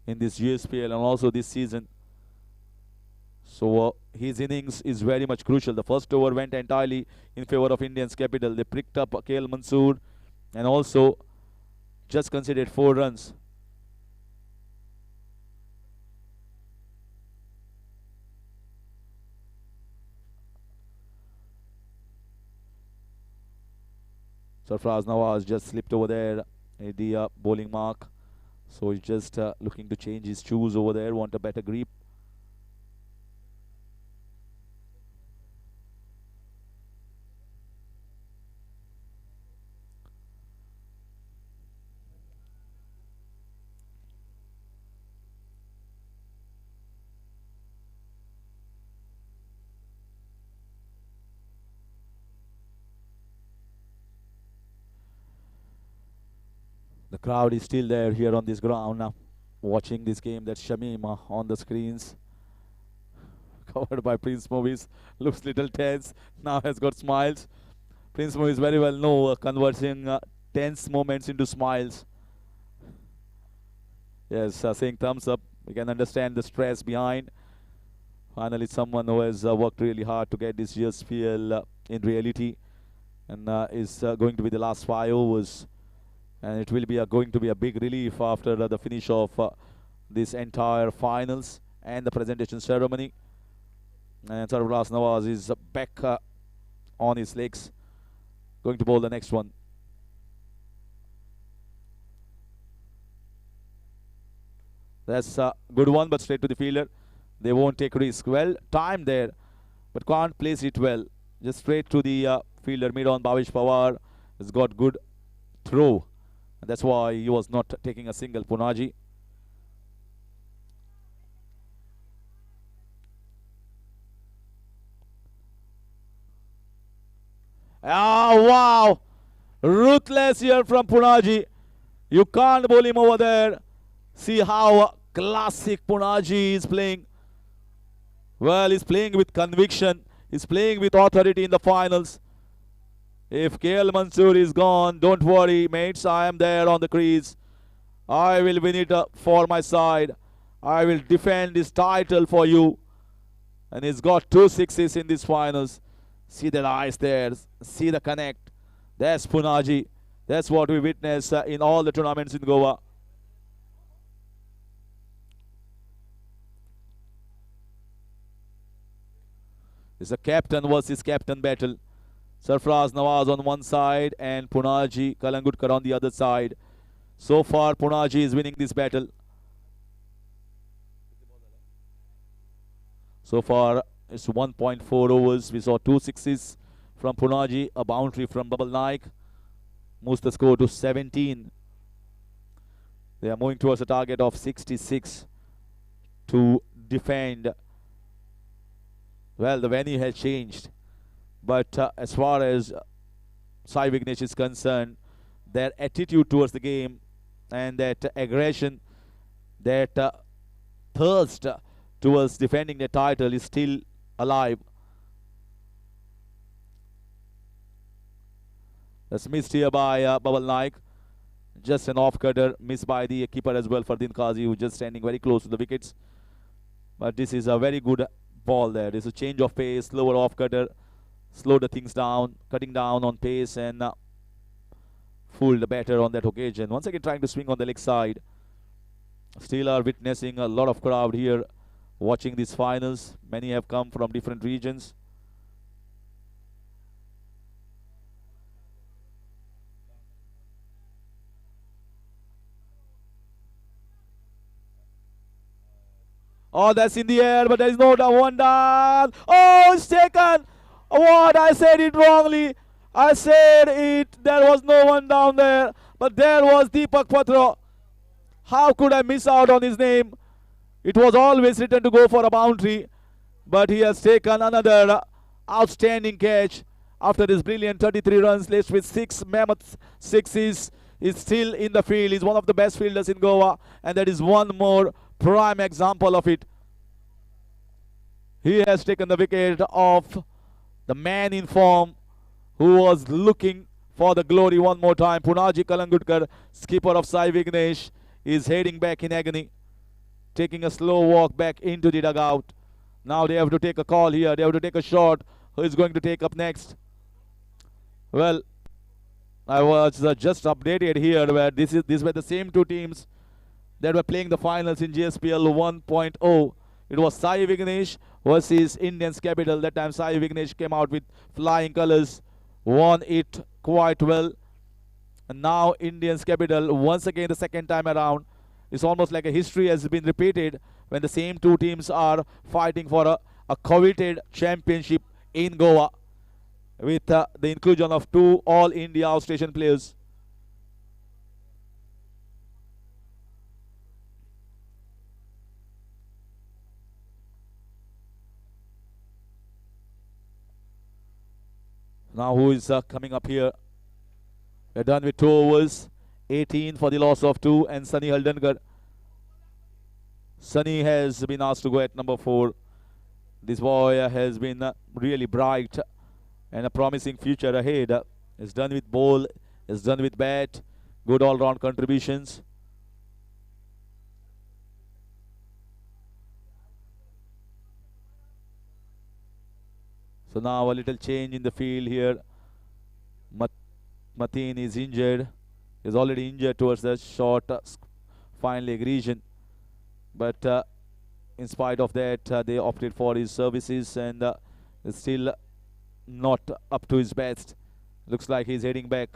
in this USPL and also this season. So his innings is very much crucial. The first over went entirely in favor of Indians capital. They picked up KL Mansoor and also just conceded 4 runs. Sarfraz Nawaz just slipped over there at the bowling mark. So he's just looking to change his shoes over there, want a better grip. The crowd is still there here on this ground now, watching this game. That's Shamim on the screens. Covered by Prince Movies. Looks little tense. Now has got smiles. Prince Movies very well know converting tense moments into smiles. Yes, saying thumbs up. We can understand the stress behind. Finally, someone who has worked really hard to get this year's feel in reality, and is going to be the last 5 overs, and it will be going to be a big relief after the finish of this entire finals and the presentation ceremony. And Sarfaraz Nawaz is back on his legs, going to bowl the next one. That's a good one, but straight to the fielder. They won't take risk. Well timed there, but can't place it well. Just straight to the fielder mid on. Bhavish Pawar has got good throw, and that's why he was not taking a single. Punaji. Ah, wow! Ruthless here from Punaji. You can't bowl him over there. See how classic Punaji is playing. Well, he's playing with conviction. He's playing with authority in the finals. If KL Mansoor is gone, don't worry, mates. I am there on the crease. I will win it for my side. I will defend this title for you. And he's got 2 sixes in these finals. See the eyes there. See the connect. That's Punaji. That's what we witness in all the tournaments in Goa. It's a captain versus captain battle. Sarfaraz Nawaz on one side and Punaji Kalangudkar on the other side. So far, Punaji is winning this battle. So far, it's 1.4 overs. We saw 2 sixes from Punaji, a boundary from Babal Naik. Moves the score to 17. They are moving towards a target of 66 to defend. Well, the venue has changed, but as far as Sai Vignesh is concerned, their attitude towards the game and that aggression, that thirst towards defending the title is still alive. That's missed here by Babal Naik. Just an off-cutter, missed by the keeper as well, Fardeen Qazi, who just standing very close to the wickets. But this is a very good ball there. There's a change of pace, slower off-cutter, slow the things down, cutting down on pace, and fooled the batter on that occasion. Once again trying to swing on the leg side. Still are witnessing a lot of crowd here watching these finals. Many have come from different regions. Oh, that's in the air, but there is no one down. Oh, it's taken. What? I said it wrongly. I said it. There was no one down there, but there was Deepak Patra. How could I miss out on his name? It was always written to go for a boundary, but he has taken another outstanding catch after this brilliant 33 runs laced with 6 mammoth sixes. He's still in the field. He's one of the best fielders in Goa, and that is one more prime example of it. He has taken the wicket of the man in form who was looking for the glory one more time. Punaji Kalangudkar, skipper of Sai Vignesh, is heading back in agony, taking a slow walk back into the dugout. Now they have to take a call here. They have to take a shot. Who is going to take up next? Well, I was just updated here where these were the same 2 teams that were playing the finals in GSPL 1.0. It was Sai Vignesh versus Indians Capital. That time Sai Vignesh came out with flying colors, won it quite well. And now Indians Capital, once again the second time around, it's almost like a history has been repeated when the same 2 teams are fighting for a coveted championship in Goa with the inclusion of 2 All-India outstation players. Now who is coming up here? We're done with 2 overs. 18 for the loss of 2, and Sunny Haldankar. Sunny has been asked to go at number 4. This boy has been really bright and a promising future ahead. Is done with ball, is done with bat, good all-round contributions. So now a little change in the field here. Mateen is injured. Is already injured towards the short fine leg region. But in spite of that, they opted for his services and is still not up to his best. Looks like he's heading back.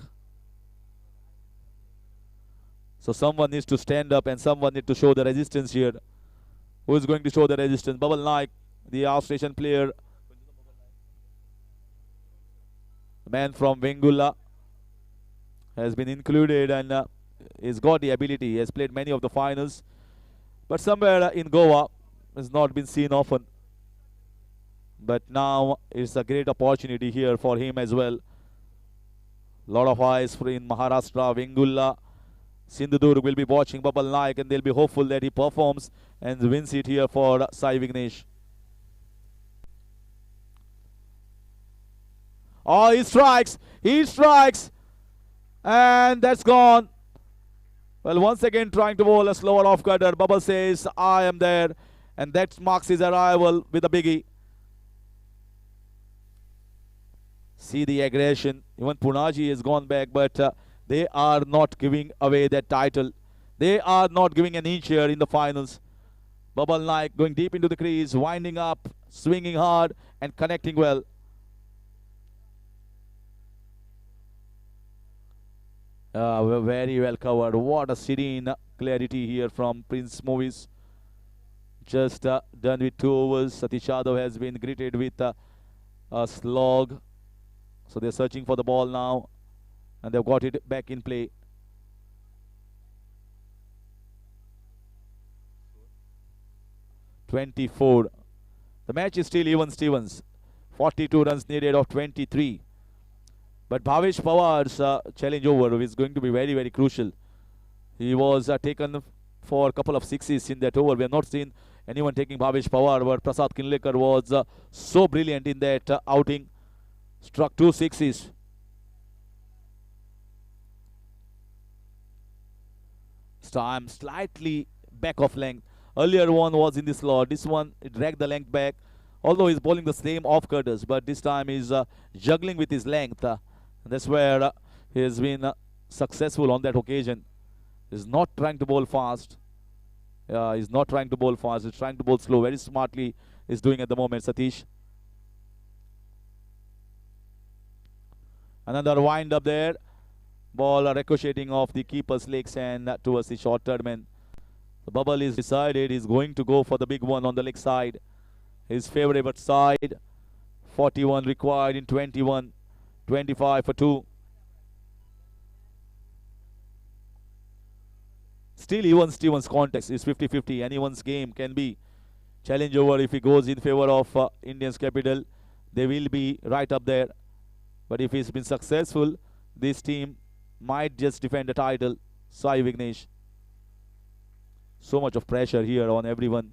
So someone needs to stand up and someone needs to show the resistance here. Who is going to show the resistance? Babal Naik, the Australian player. The man from Vengula has been included and he's got the ability. He has played many of the finals. But somewhere in Goa, has not been seen often. But now it's a great opportunity here for him as well. Lot of eyes for in Maharashtra, Vengula, Sindhudurg will be watching Babal Naik and they'll be hopeful that he performs and wins it here for Sai Vignesh. Oh, he strikes, and that's gone. Well, once again trying to bowl a slower off-cutter. Babal says, I am there, and that marks his arrival with a biggie. See the aggression. Even Punaji has gone back, but they are not giving away that title. They are not giving an inch here in the finals. Babal Naik going deep into the crease, winding up, swinging hard, and connecting well. Very well covered. What a serene clarity here from Prince Movies. Just done with 2 overs. Satish Yadav has been greeted with a slog. So they're searching for the ball now. And they've got it back in play. (24). The match is still even Stevens. 42 runs needed of 23. But Bhavesh Pawar's challenge over is going to be very, very crucial. He was taken for a couple of sixes in that over. We have not seen anyone taking Bhavesh Pawar, but Prasad Kinlekar was so brilliant in that outing. Struck 2 sixes. I'm slightly back of length. Earlier one was in the slot. This one, it dragged the length back. Although he's bowling the same off-cutters, but this time he's juggling with his length. And that's where he has been successful on that occasion. He's not trying to bowl fast. He's not trying to bowl fast. He's trying to bowl slow. Very smartly he's doing at the moment, Satish. Another wind up there. Ball ricocheting off the keeper's legs and towards the short third man. The Bubble is decided he's going to go for the big one on the leg side. His favorite side. 41 required in 21. 25 for 2. Still even Stevens' context is 50-50. Anyone's game can be challenge over if he goes in favor of Indian's capital. They will be right up there. But if he's been successful, this team might just defend the title. Sai Vignesh. So much of pressure here on everyone.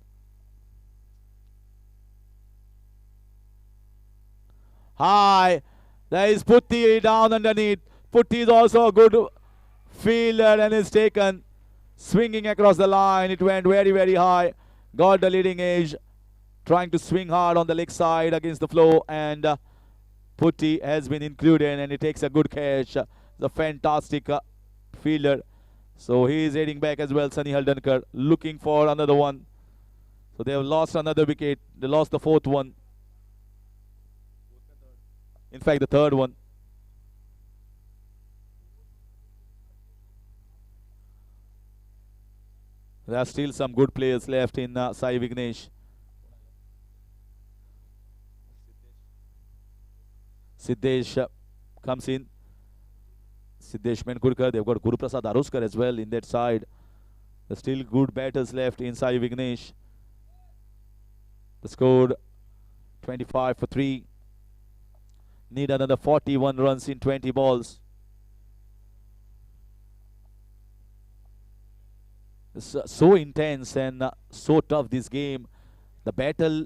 High. There is Putti down underneath. Putti is also a good fielder and is taken. Swinging across the line. It went very, very high. Got the leading edge. Trying to swing hard on the leg side against the flow. And Putti has been included and he takes a good catch. The fantastic fielder. So he is heading back as well. Sunny Haldankar looking for another one. So they have lost another wicket. They lost the 4th one. In fact, the 3rd one. There are still some good players left in Sai Vignesh. Siddesh comes in. Siddesh Menkurkar. They've got Guru Prasad Aruskar as well in that side. There's still good batters left in Sai Vignesh. The score 25 for 3. Need another 41 runs in 20 balls. It's so intense and so tough this game. The battle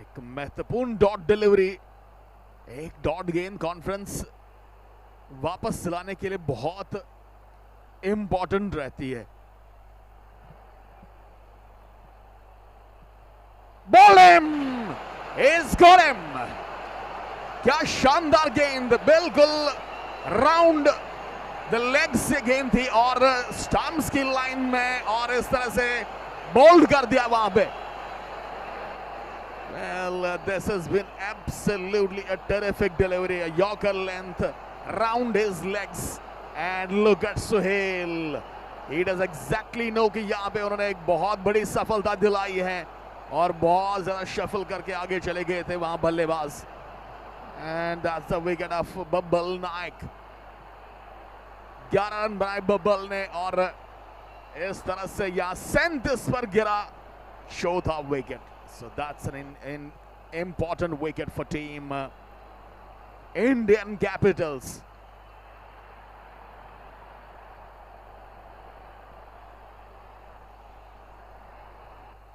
एक महत्वपूर्ण dot delivery, एक dot गेंद conference वापस लाने के लिए बहुत important रहती है। Ball him, he's got him। क्या शानदार गेंद, बिल्कुल राउंड द लेग से गेंद थी और स्टंप्स की लाइन में, और इस तरह से बोल्ड कर दिया वहां पे। Well, this has been absolutely a terrific delivery, a Yorker length round his legs, and look at Suhail. He does exactly know कि यहाँ पे उन्होंने एक बहुत बड़ी सफलता दिलाई है और बहुत ज्यादा शफल करके आगे चले गए थे वहां बल्लेबाज। And that's the wicket of Babbal Nayak. 11 run बनाए बब्बल ने और इस तरह से यहाँ 37 पर गिरा चौथा wicket. So that's an important wicket for team Indian Capitals।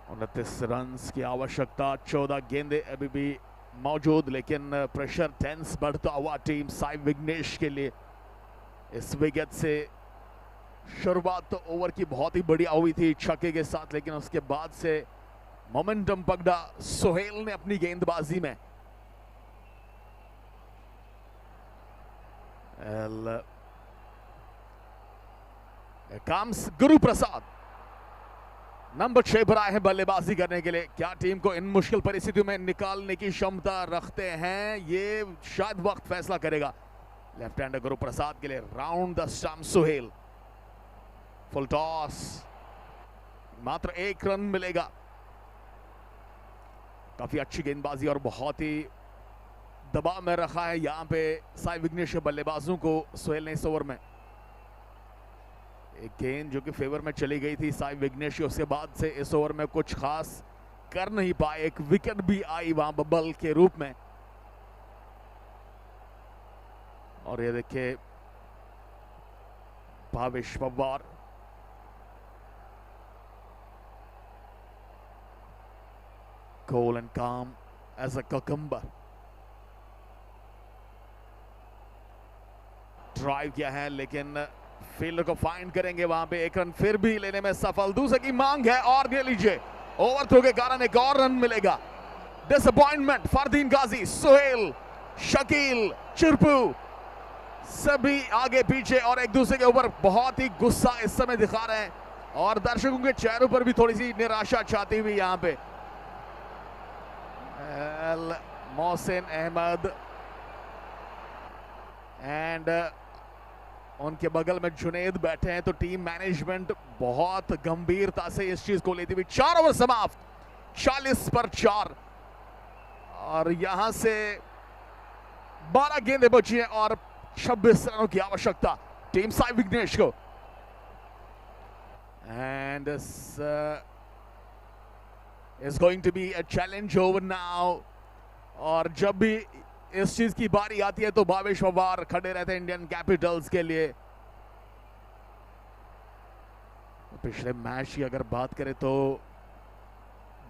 29 runs की आवश्यकता, 14 गेंदे अभी भी मौजूद, लेकिन प्रेशर टेंस बढ़ता हुआ टीम साई विघ्नेश के लिए। इस विकेट से शुरुआत तो ओवर की बहुत ही बढ़िया हुई थी छक्के के साथ, लेकिन उसके बाद से मोमेंटम पकड़ा सोहेल ने अपनी गेंदबाजी में। काम्स गुरु प्रसाद नंबर 6 पर आए हैं बल्लेबाजी करने के लिए। क्या टीम को इन मुश्किल परिस्थितियों में निकालने की क्षमता रखते हैं, ये शायद वक्त फैसला करेगा। लेफ्ट हैंडर गुरु प्रसाद के लिए round the stump Suhel, full toss, मात्र 1 रन मिलेगा। काफी अच्छी गेंदबाजी और बहुत ही दबाव में रखा है यहाँ पे साई विघ्नेश के बल्लेबाजों को सुहेल ने इस ओवर में। एक गेंद जो कि फेवर में चली गई थी साई विघ्नेश, उसके बाद से इस ओवर में कुछ खास कर नहीं पाए। एक विकेट भी आई वहां बब्बल के रूप में, और ये देखिए Bhavesh Pawar cool and calm as a cucumber। Drive किया है लेकिन फील्डर को फाइंड करेंगे वहां पे। 1 रन फिर भी लेने में सफल, दूसरे की मांग है और ले लीजिए, ओवर थ्रो के कारण 1 और रन मिलेगा। डिसअपॉइंटमेंट फरदीन गाजी, सुहेल, शकील, चिरपू सभी आगे पीछे और एक दूसरे के ऊपर बहुत ही गुस्सा इस समय दिखा रहे हैं, और दर्शकों के चेहरों पर भी थोड़ी सी निराशा छाती हुई यहाँ पे। मोहसिन अहमद एंड उनके बगल में जुनेद बैठे हैं, तो टीम मैनेजमेंट बहुत गंभीरता से इस चीज को लेती हुई। 4 ओवर समाप्त, 40 पर 4, और यहां से 12 गेंदें बची हैं और 26 रनों की आवश्यकता टीम साई विघ्नेश को। And is going to be a challenge over now, और जब भी इस चीज की बारी आती है तो भावेश पवार खड़े रहते हैं इंडियन कैपिटल्स के लिए। पिछले मैच की अगर बात करें तो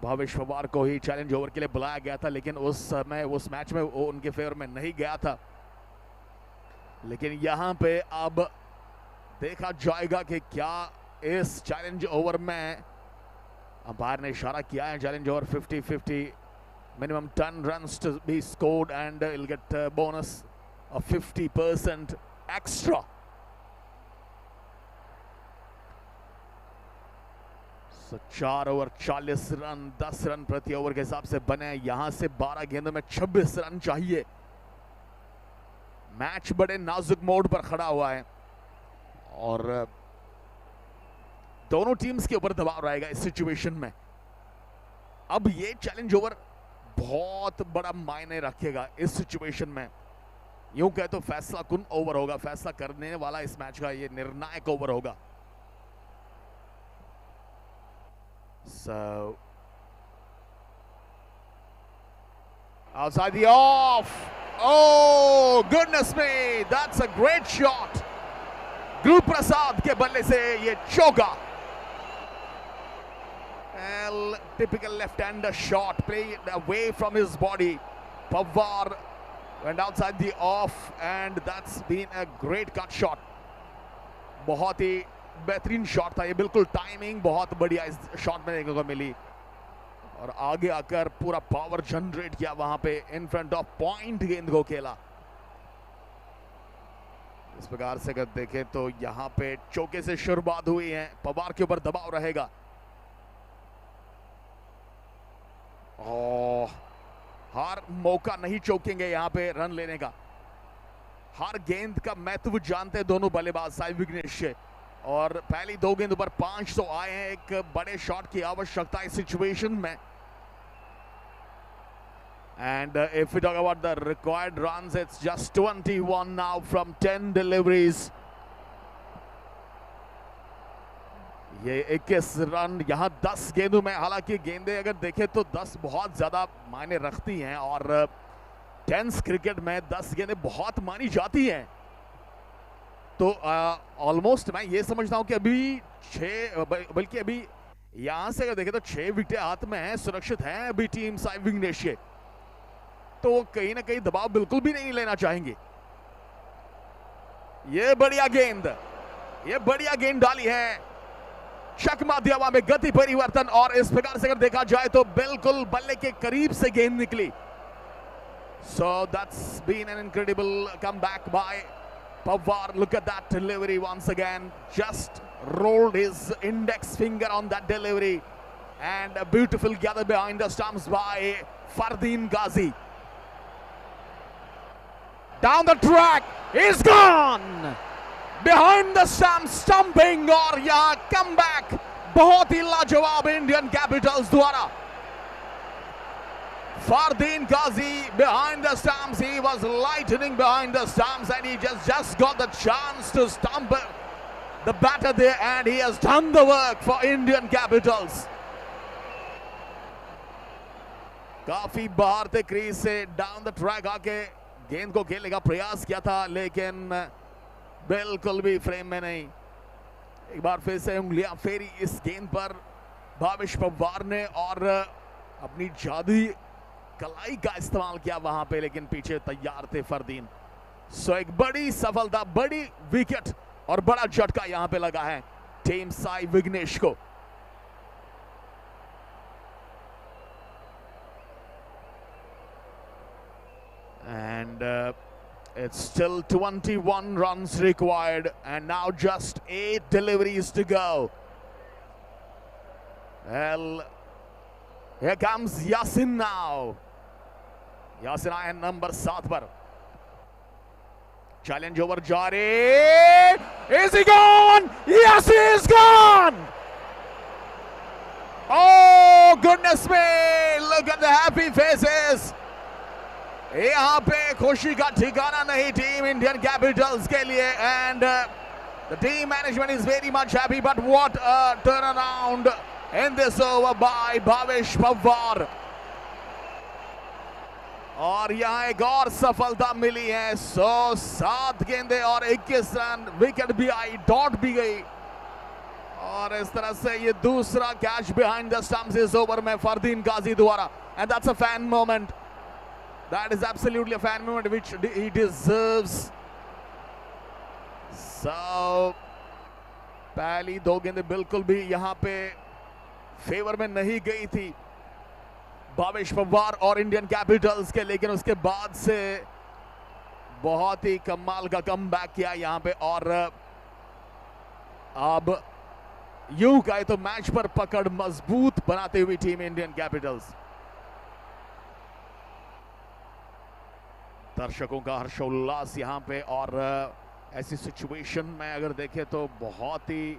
भावेश पवार को ही चैलेंज ओवर के लिए बुलाया गया था, लेकिन उस समय उस मैच में वो उनके फेवर में नहीं गया था। लेकिन यहां पे अब देखा जाएगा कि क्या इस चैलेंज ओवर में, अंपायर ने इशारा किया है challenge over 50-50, minimum 10 runs to be scored, and he'll get a bonus of 50% extra। So 4 over 40 run, 10 run प्रति ओवर के हिसाब से बने। यहां से 12 गेंदों में 26 रन चाहिए। मैच बड़े नाजुक मोड पर खड़ा हुआ है और दोनों टीम्स के ऊपर दबाव रहेगा इस सिचुएशन में। अब ये चैलेंज ओवर बहुत बड़ा मायने रखेगा इस सिचुएशन में। यूं कहे तो फैसला कुन ओवर होगा, फैसला करने वाला इस मैच का ये निर्णायक ओवर होगा। So outside the off, oh goodness me, that's a great shot। गुरु प्रसाद के बल्ले से ये चौका। well, typical left-hander shot played away from his body. Pawar went outside the off and that's been a great cut shot. बहुत ही बेहतरीन shot था ये, बिल्कुल टाइमिंग बहुत बढ़िया इस शॉट में देखने को मिली और आगे आकर पूरा पावर जनरेट किया वहां पे, इन फ्रंट ऑफ पॉइंट गेंद को खेला। इस प्रकार से अगर देखें तो यहां पे चौके से शुरुआत हुई है, पवार के ऊपर दबाव रहेगा। हर मौका नहीं चौकेंगे यहां पे रन लेने का, हर गेंद का महत्व जानते हैं दोनों बल्लेबाज साई विघ्नेश के, और पहली दो गेंद पर 500 आए हैं, एक बड़े शॉट की आवश्यकता इस सिचुएशन में। And if we talk about the required runs, it's just 21 now from 10 deliveries. ये 21 रन यहाँ 10 गेंदों में, हालांकि गेंदें अगर देखें तो 10 बहुत ज्यादा मायने रखती हैं और टेंस क्रिकेट में 10 गेंदें बहुत मानी जाती हैं। तो ऑलमोस्ट मैं ये समझता हूं कि अभी 6, बल्कि अभी यहां से अगर देखें तो 6 विकेटें हाथ में हैं, सुरक्षित हैं अभी टीम साई विघ्नेश के, तो कहीं ना कहीं दबाव बिल्कुल भी नहीं लेना चाहेंगे। ये बढ़िया गेंद डाली है चकमा दिया में, गति परिवर्तन, और इस प्रकार से अगर देखा जाए तो बिल्कुल बल्ले के करीब से गेंद निकली। So that's been an incredible comeback by Pawar. Look at that delivery once again. Just rolled his index finger on that delivery. And a beautiful gather behind the stumps by Fardeen Ghazi. Down the track, he's gone! Behind the stumps, stumping, और यहाँ comeback बहुत ही लाजवाब Indian Capitals द्वारा। Fardeen Ghazi behind the stumps, he was lightning behind the stumps and he just got the chance to stump the batter there and he has done the work for Indian Capitals. काफी बाहर थे crease से, down the track आके गेंद को खेलने का प्रयास किया था लेकिन बिल्कुल भी फ्रेम में नहीं। एक बार फिर से उंगलियां फेरी इस गेंद पर भावेश पवार ने और अपनी जादुई कलाई का इस्तेमाल किया वहां पे, लेकिन पीछे तैयार थे फरदीन। सो एक बड़ी सफलता, बड़ी विकेट और बड़ा झटका यहां पे लगा है टीम साई विघ्नेश को। And it's still 21 runs required and now just 8 deliveries to go. Well, here comes Yasin now. Yasin आया नंबर 7 पर। Challenge over जारी। Is he gone? Yes, he is gone! Oh, goodness me! Look at the happy faces. यहाँ पे खुशी का ठिकाना नहीं team Indian Capitals के लिए and the team management is very much happy, but what a turnaround in this over by Bhavesh Pawar. और यहाँ एक और सफलता मिली है, 107 गेंदे और 21 रन, विकेट भी आई, डॉट भी गई और इस तरह से ये दूसरा कैच बिहाइंड द स्टंप्स इस ओवर में फरदीन गाजी द्वारा, and that's a fan moment. That is absolutely a fan moment which he deserves. So पहली दो गेंदें बिल्कुल भी यहाँ पे फेवर में नहीं गई थी भावेश पवार और इंडियन कैपिटल्स के, लेकिन उसके बाद से बहुत ही कमाल का कमबैक किया यहाँ पे और अब यूं कहे तो मैच पर पकड़ मजबूत बनाते हुए टीम इंडियन कैपिटल्स। दर्शकों का हर्षोल्लास यहाँ पे और ऐसी सिचुएशन में अगर देखें तो बहुत ही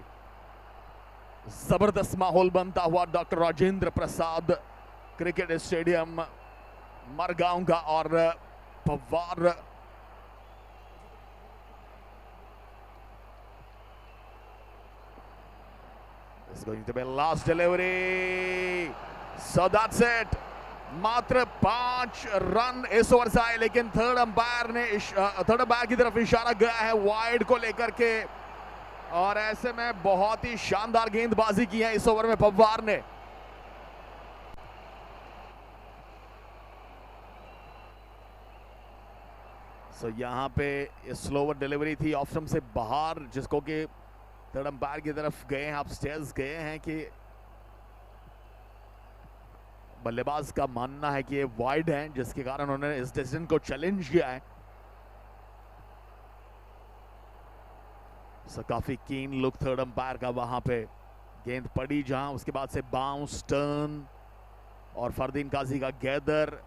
जबरदस्त माहौल बनता हुआ doctor Rajendra Prasad cricket stadium Margao का और Pawar is going to be last delivery. So that's it. मात्र 5 रन इस ओवर से आए, लेकिन थर्ड अंपायर की तरफ इशारा गया है वाइड को लेकर के और ऐसे में बहुत ही शानदार गेंदबाजी की है इस ओवर में पवार ने सो यहाँ पे स्लोवर डिलीवरी थी ऑफ स्टंप से बाहर, जिसको कि थर्ड अंपायर की तरफ गए हैं, अपस्टेयर्स गए हैं कि बल्लेबाज का मानना है कि ये वाइड है, जिसके कारण उन्होंने इस डिसीजन को चैलेंज किया है। सो काफी कीन लुक थर्ड अंपायर का वहां पे। गेंद पड़ी जहां, उसके बाद से बाउंस, टर्न और फरदीन काजी का gather.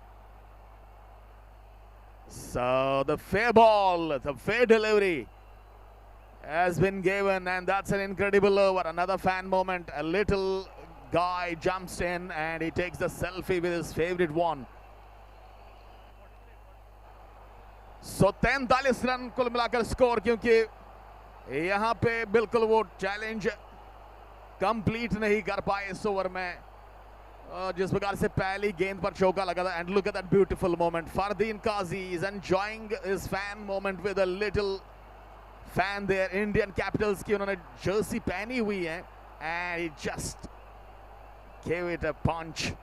So the fair ball, the fair delivery has been given, and that's an incredible over. Another fan moment. A little guy jumps in and he takes the selfie with his favorite one. So 43 run कुल मिलाकर score, क्योंकि यहां पे बिल्कुल वो challenge complete नहीं कर पाए इस ओवर में, जिस प्रकार से पहली गेंद पर चौका लगा था। And look at that beautiful moment, Fardeen Kazi is enjoying his fan moment with a little fan there. Indian Capitals की उन्होंने जर्सी पहनी हुई है and he just give it a punch.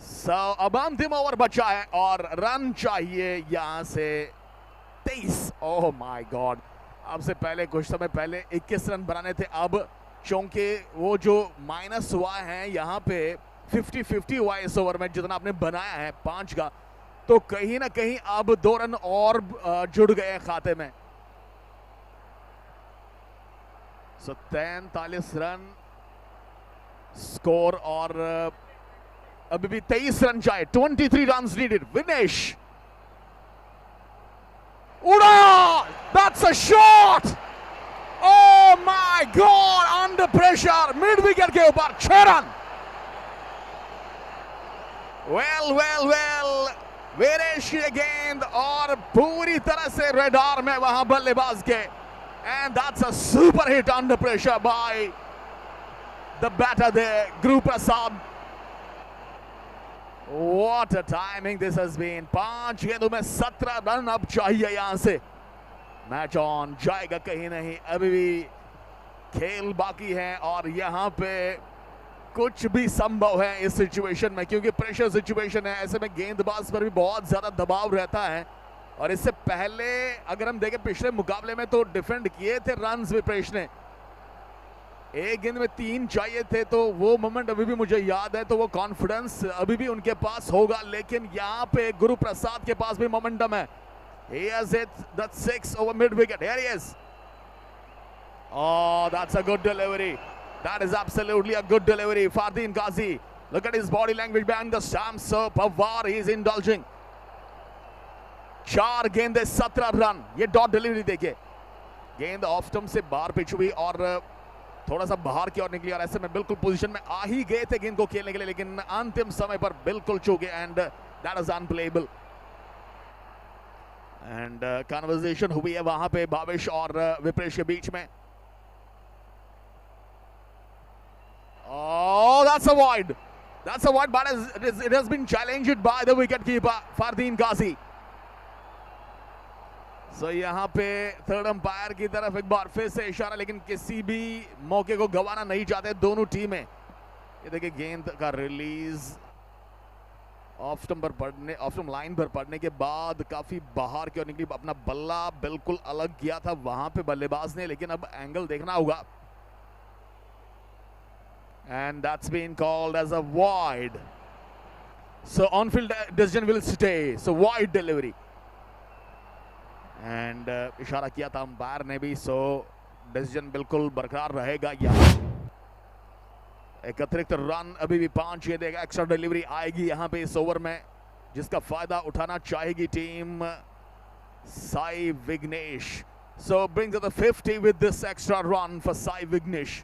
So अब अंतिम ओवर बचा है और रन चाहिए यहां से 23। ओह माय गॉड, अब से पहले कुछ समय पहले 21 रन बनाने थे, अब चूंकि वो जो माइनस हुआ है यहाँ पे 50-50 हुआ इस ओवर में, जितना आपने बनाया है 5 का, तो कहीं ना कहीं अब 2 रन और जुड़ गए खाते में। सो 43 रन स्कोर और अभी भी 23 रन चाहिए। 23 रन नीडेड। विनेश उड़ा, that's a shot. Oh my God! Under pressure, mid wicket के ऊपर 6 रन। well, वीरेश की गेंद और पूरी तरह से रेडार में वहां बल्लेबाज के, and that's a super hit under pressure by the batter there, Guru Prasad. What a timing this has been. 5 गेंदों में 17 रन अब चाहिए यहां से। मैच ऑन जाएगा कहीं नहीं, अभी भी खेल बाकी है और यहाँ पे कुछ भी संभव है इस सिचुएशन में, क्योंकि प्रेशर सिचुएशन है। ऐसे में गेंदबाज पर भी बहुत ज्यादा दबाव रहता है। और इससे पहले अगर हम देखें पिछले मुकाबले में, तो डिफेंड किए थे रन्स विप्रेश ने, एक गेंद में 3 चाहिए थे, तो वो मोमेंट अभी भी मुझे याद है, तो वो कॉन्फिडेंस अभी भी उनके पास होगा। लेकिन यहाँ पे गुरु प्रसाद के पास भी मोमेंटम है। He has hit that 6 over mid wicket. Here he is. Oh, that's a good delivery. That is absolutely a good delivery. Fardeen Ghazi. Look at his body language behind the stump. So Pawar, he is indulging. 4 गेंदे 17 run. ये dot delivery देखिए, गेंद off stump से बाहर pitch हुई और थोड़ा सा बाहर की ओर निकली, और ऐसे में बिल्कुल पोजीशन में आ ही गए थे गेंद को खेलने के लिए, लेकिन अंतिम समय पर बिल्कुल चूके, and that is unplayable. And conversation हुई है वहां पे भावेश और विप्रेश के बीच में। Oh, that's a wide. That's a wide, but it has been challenged by the wicketkeeper Fardeen Ghazi. So यहाँ पे थर्ड अंपायर की तरफ एक बार फिर से इशारा, लेकिन किसी भी मौके को गंवाना नहीं चाहते दोनों टीमें। ये देखिए गेंद का रिलीज ऑफ स्टंप पर पड़ने, ऑफ स्टंप लाइन पर पड़ने के बाद काफी बाहर की ओर निकली। अपना बल्ला बिल्कुल अलग किया था वहां पे बल्लेबाज ने, लेकिन अब एंगल देखना होगा। And that's been called as a wide. So on-field decision will stay. So wide delivery. And इशारा किया था अंपायर ने भी, so decision बिल्कुल बरकरार रहेगा यहाँ। एक अतिरिक्त रन अभी भी 5 ये देगा, एक्स्ट्रा डिलीवरी आएगी यहाँ पे इस ओवर में, जिसका फायदा उठाना चाहेगी team Sai Vighnesh. So brings up the 50 with this extra run for Sai Vighnesh.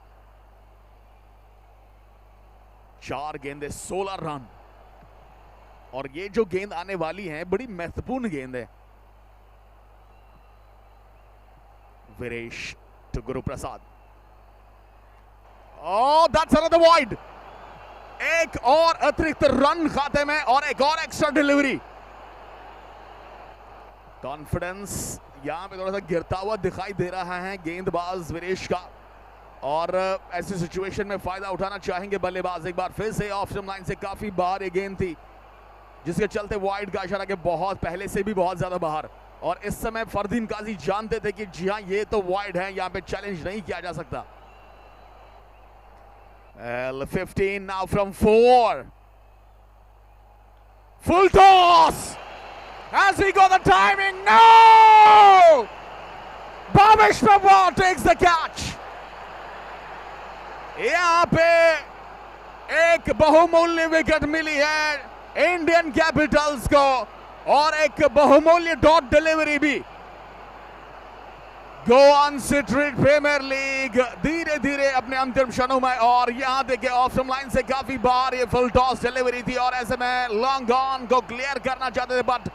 4 गेंदे 16 रन, और ये जो गेंद आने वाली है बड़ी महत्वपूर्ण गेंद है। Viresh to Guru Prasad. Oh, that's another wide. एक और अतिरिक्त रन खाते में और एक और एक्स्ट्रा डिलीवरी। कॉन्फिडेंस यहां पे थोड़ा सा गिरता हुआ दिखाई दे रहा है गेंदबाज वीरेश का, और ऐसी सिचुएशन में फायदा उठाना चाहेंगे बल्लेबाज। एक बार फिर से ऑफ स्टंप लाइन से काफी बाहर ये गेंद थी, जिसके चलते वाइड का इशारा के बहुत पहले से भी बहुत ज्यादा बाहर। और इस समय फरदीन काजी जानते थे कि जी हां ये तो वाइड है, यहां पे चैलेंज नहीं किया जा सकता। 15 now from 4. Full toss! Has he got the timing? No! Bhavesh Pawar takes the catch. यहां पे एक बहुमूल्य विकेट मिली है इंडियन कैपिटल्स को और एक बहुमूल्य डॉट डिलीवरी भी। गोवान स्ट्रीट प्रीमियर लीग धीरे धीरे अपने अंतिम क्षणों में, और यहां देखिए ऑफ स्टंप लाइन से काफी बार ये फुल टॉस डिलीवरी थी और ऐसे में लॉन्ग ऑन को क्लियर करना चाहते थे, but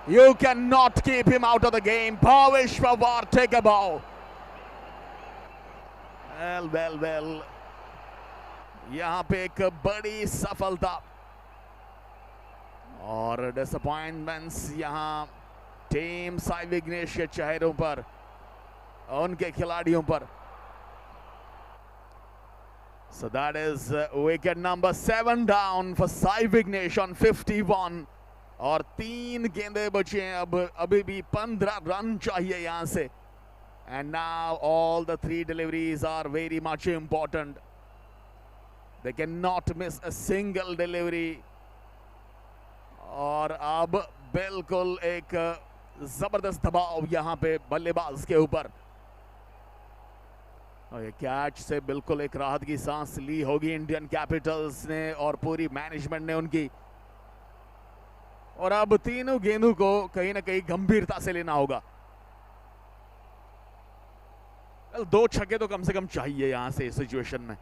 you can not keep him out of the game. Bhavesh Pawar take a ball. Well यहां पे एक बड़ी सफलता और डिसअपॉइंटमेंट्स यहां टीम साई विघ्नेश के चेहरों पर, उनके खिलाड़ियों पर। So that is wicket number 7 down for Sai Vignesh on 51 और 3 गेंदें बची हैं। अब अभी भी 15 रन चाहिए यहां से। And now all the 3 deliveries are very much important. They cannot miss a single delivery. और अब बिल्कुल एक जबरदस्त दबाव यहां पे बल्लेबाज के ऊपर। और ये कैच से बिल्कुल एक राहत की सांस ली होगी इंडियन कैपिटल्स ने और पूरी मैनेजमेंट ने उनकी। और अब तीनों गेंदों को कहीं ना कहीं गंभीरता से लेना होगा। 2 छक्के तो कम से कम चाहिए यहां से इस सिचुएशन में,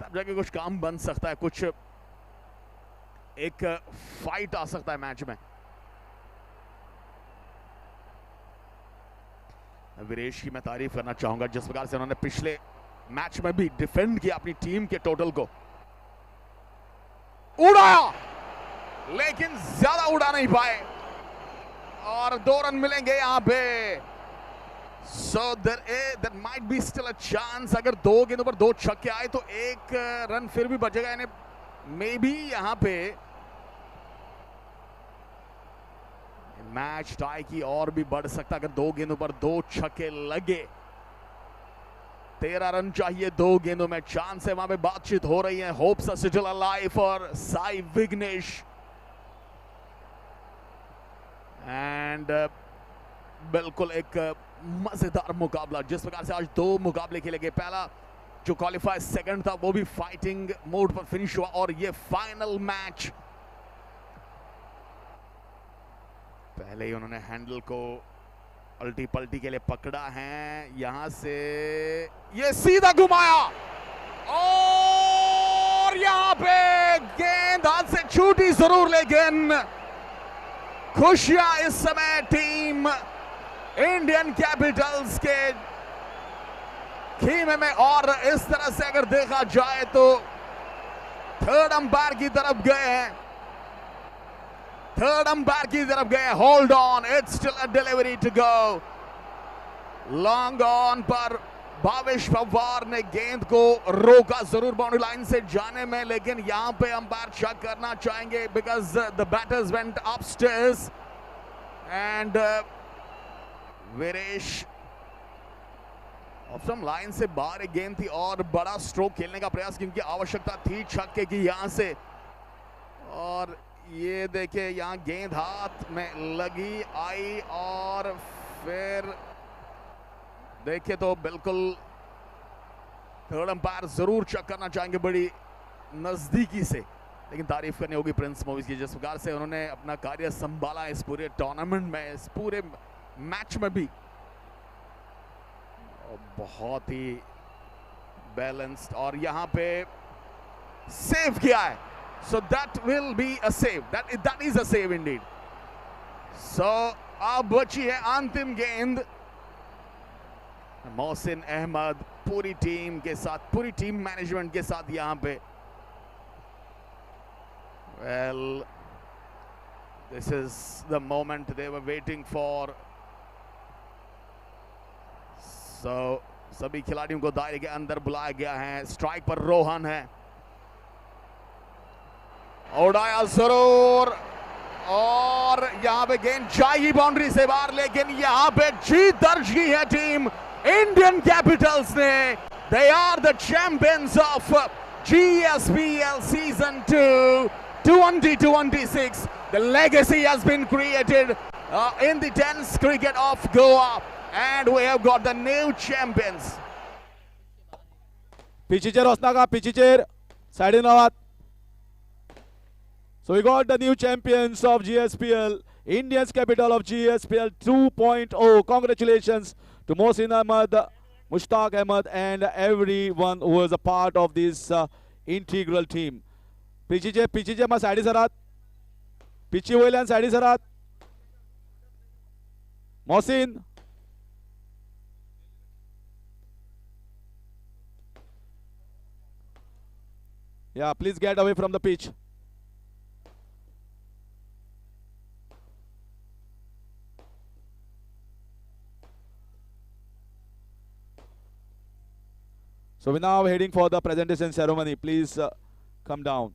तब जाके कुछ काम बन सकता है, कुछ एक फाइट आ सकता है मैच में। वीरेश की मैं तारीफ करना चाहूंगा जिस प्रकार से उन्होंने पिछले मैच में भी डिफेंड किया अपनी टीम के टोटल को। उड़ाया लेकिन ज्यादा उड़ा नहीं पाए और 2 रन मिलेंगे यहां पे। So there might be still a chance। अगर 2 गेंदों पर 2 छक्के आए तो 1 रन फिर भी बचेगा, यानी मे बी यहां पे मैच टाई की और भी बढ़ सकता अगर 2 गेंदों पर 2 छक्के लगे। 13 रन चाहिए 2 गेंदों में, चांस है वहां पे। बातचीत हो रही है, hopes are still alive for Sai Vighnesh. And बिल्कुल एक मजेदार मुकाबला जिस प्रकार से आज 2 मुकाबले खेले गए। पहला जो क्वालिफायर सेकंड था वो भी फाइटिंग मोड पर फिनिश हुआ और ये फाइनल मैच। पहले ही उन्होंने हैंडल को अल्टी पल्टी के लिए पकड़ा है, यहां से ये सीधा घुमाया और यहां पे गेंद हाथ से छूटी जरूर, लेकिन खुशियां इस समय टीम इंडियन कैपिटल्स के खेमे में। और इस तरह से अगर देखा जाए तो 3rd अंपायर की तरफ गए हैं, 3rd अंपायर की तरफ गए। Hold on, it's still a delivery to go. Long on पर भावेश पवार ने गेंद को रोका जरूर बाउंड्री लाइन से जाने में, लेकिन यहां पे अंपायर चेक करना चाहेंगे because the batters went upstairs and Viresh off stump line से बाहर एक गेंद थी और बड़ा स्ट्रोक खेलने का प्रयास क्योंकि आवश्यकता थी छक्के की यहां से। और ये देखिए यहां गेंद हाथ में लगी आई और फिर देखिए तो बिल्कुल 3rd अंपायर जरूर चेक करना चाहेंगे बड़ी नजदीकी से। लेकिन तारीफ करनी होगी प्रिंस मूवीज की जिस प्रकार से उन्होंने अपना कार्य संभाला इस पूरे टूर्नामेंट में, इस पूरे मैच में भी। बहुत ही बैलेंस्ड और यहां पे सेव किया है। So that will be a save. That is a save indeed. So अब बची है अंतिम गेंद। मोहसिन अहमद पूरी टीम के साथ, पूरी टीम मैनेजमेंट के साथ यहां पे। Well, this is the moment they were waiting for. So सभी खिलाड़ियों को दायरे के अंदर बुलाया गया है। स्ट्राइक पर रोहन है, उड़ाया जरूर और यहाँ पे गेंद जाएगी बाउंड्री से बाहर, लेकिन यहाँ पे जीत दर्ज की है टीम इंडियन कैपिटल्स ने। They are the champions of GSPL Season 2 2026. The legacy has been created in the 10th cricket of Goa, and we have got the new champions. पिचीचेर वचनाका, पिचीचेर साइडीन रावात. So we got the new champions of GSPL, India's capital of GSPL 2.0. Congratulations to Mohsin Ahmed, Mushtaq Ahmed, and everyone who was a part of this integral team. पिचीचे मा साइडी सरात, peachy वयल्यान साइडी सरात. Mohsin. Yeah, please get away from the pitch. So we're now heading for the presentation ceremony. Please come down.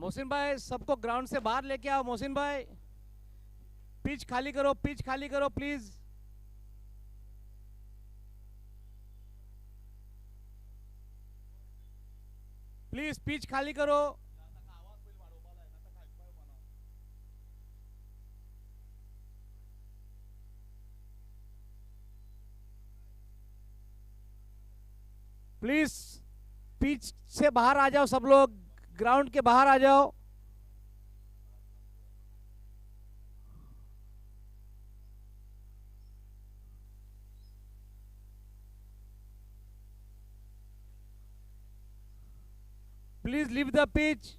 Mohsin भाई सबको ground से बाहर लेके आओ. मोहसिन भाई pitch खाली करो, पिच खाली करो प्लीज. प्लीज पिच खाली करो. प्लीज पिच से बाहर आ जाओ सब लोग, ग्राउंड के बाहर आ जाओ. Please leave the pitch.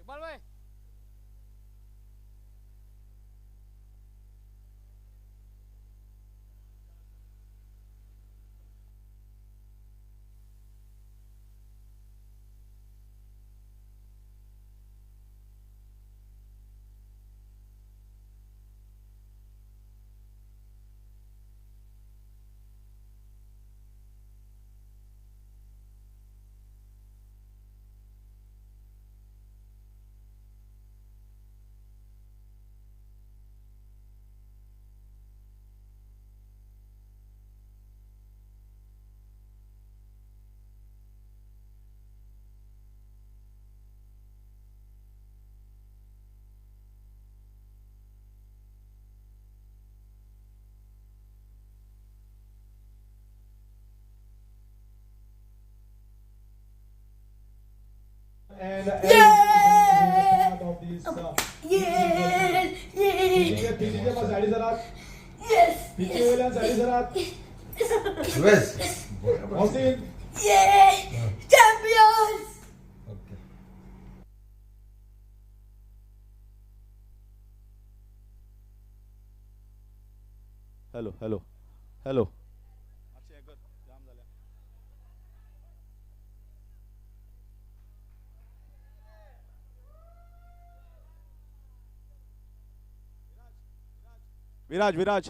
Iqbal भाई And Yeah! of these Yes! Yes! पिचीचे मा साइडी सरात, Yes! पिची वयल्यान साइडी सरात. Mohsin. Yes! Champions! Hello. विराज विराज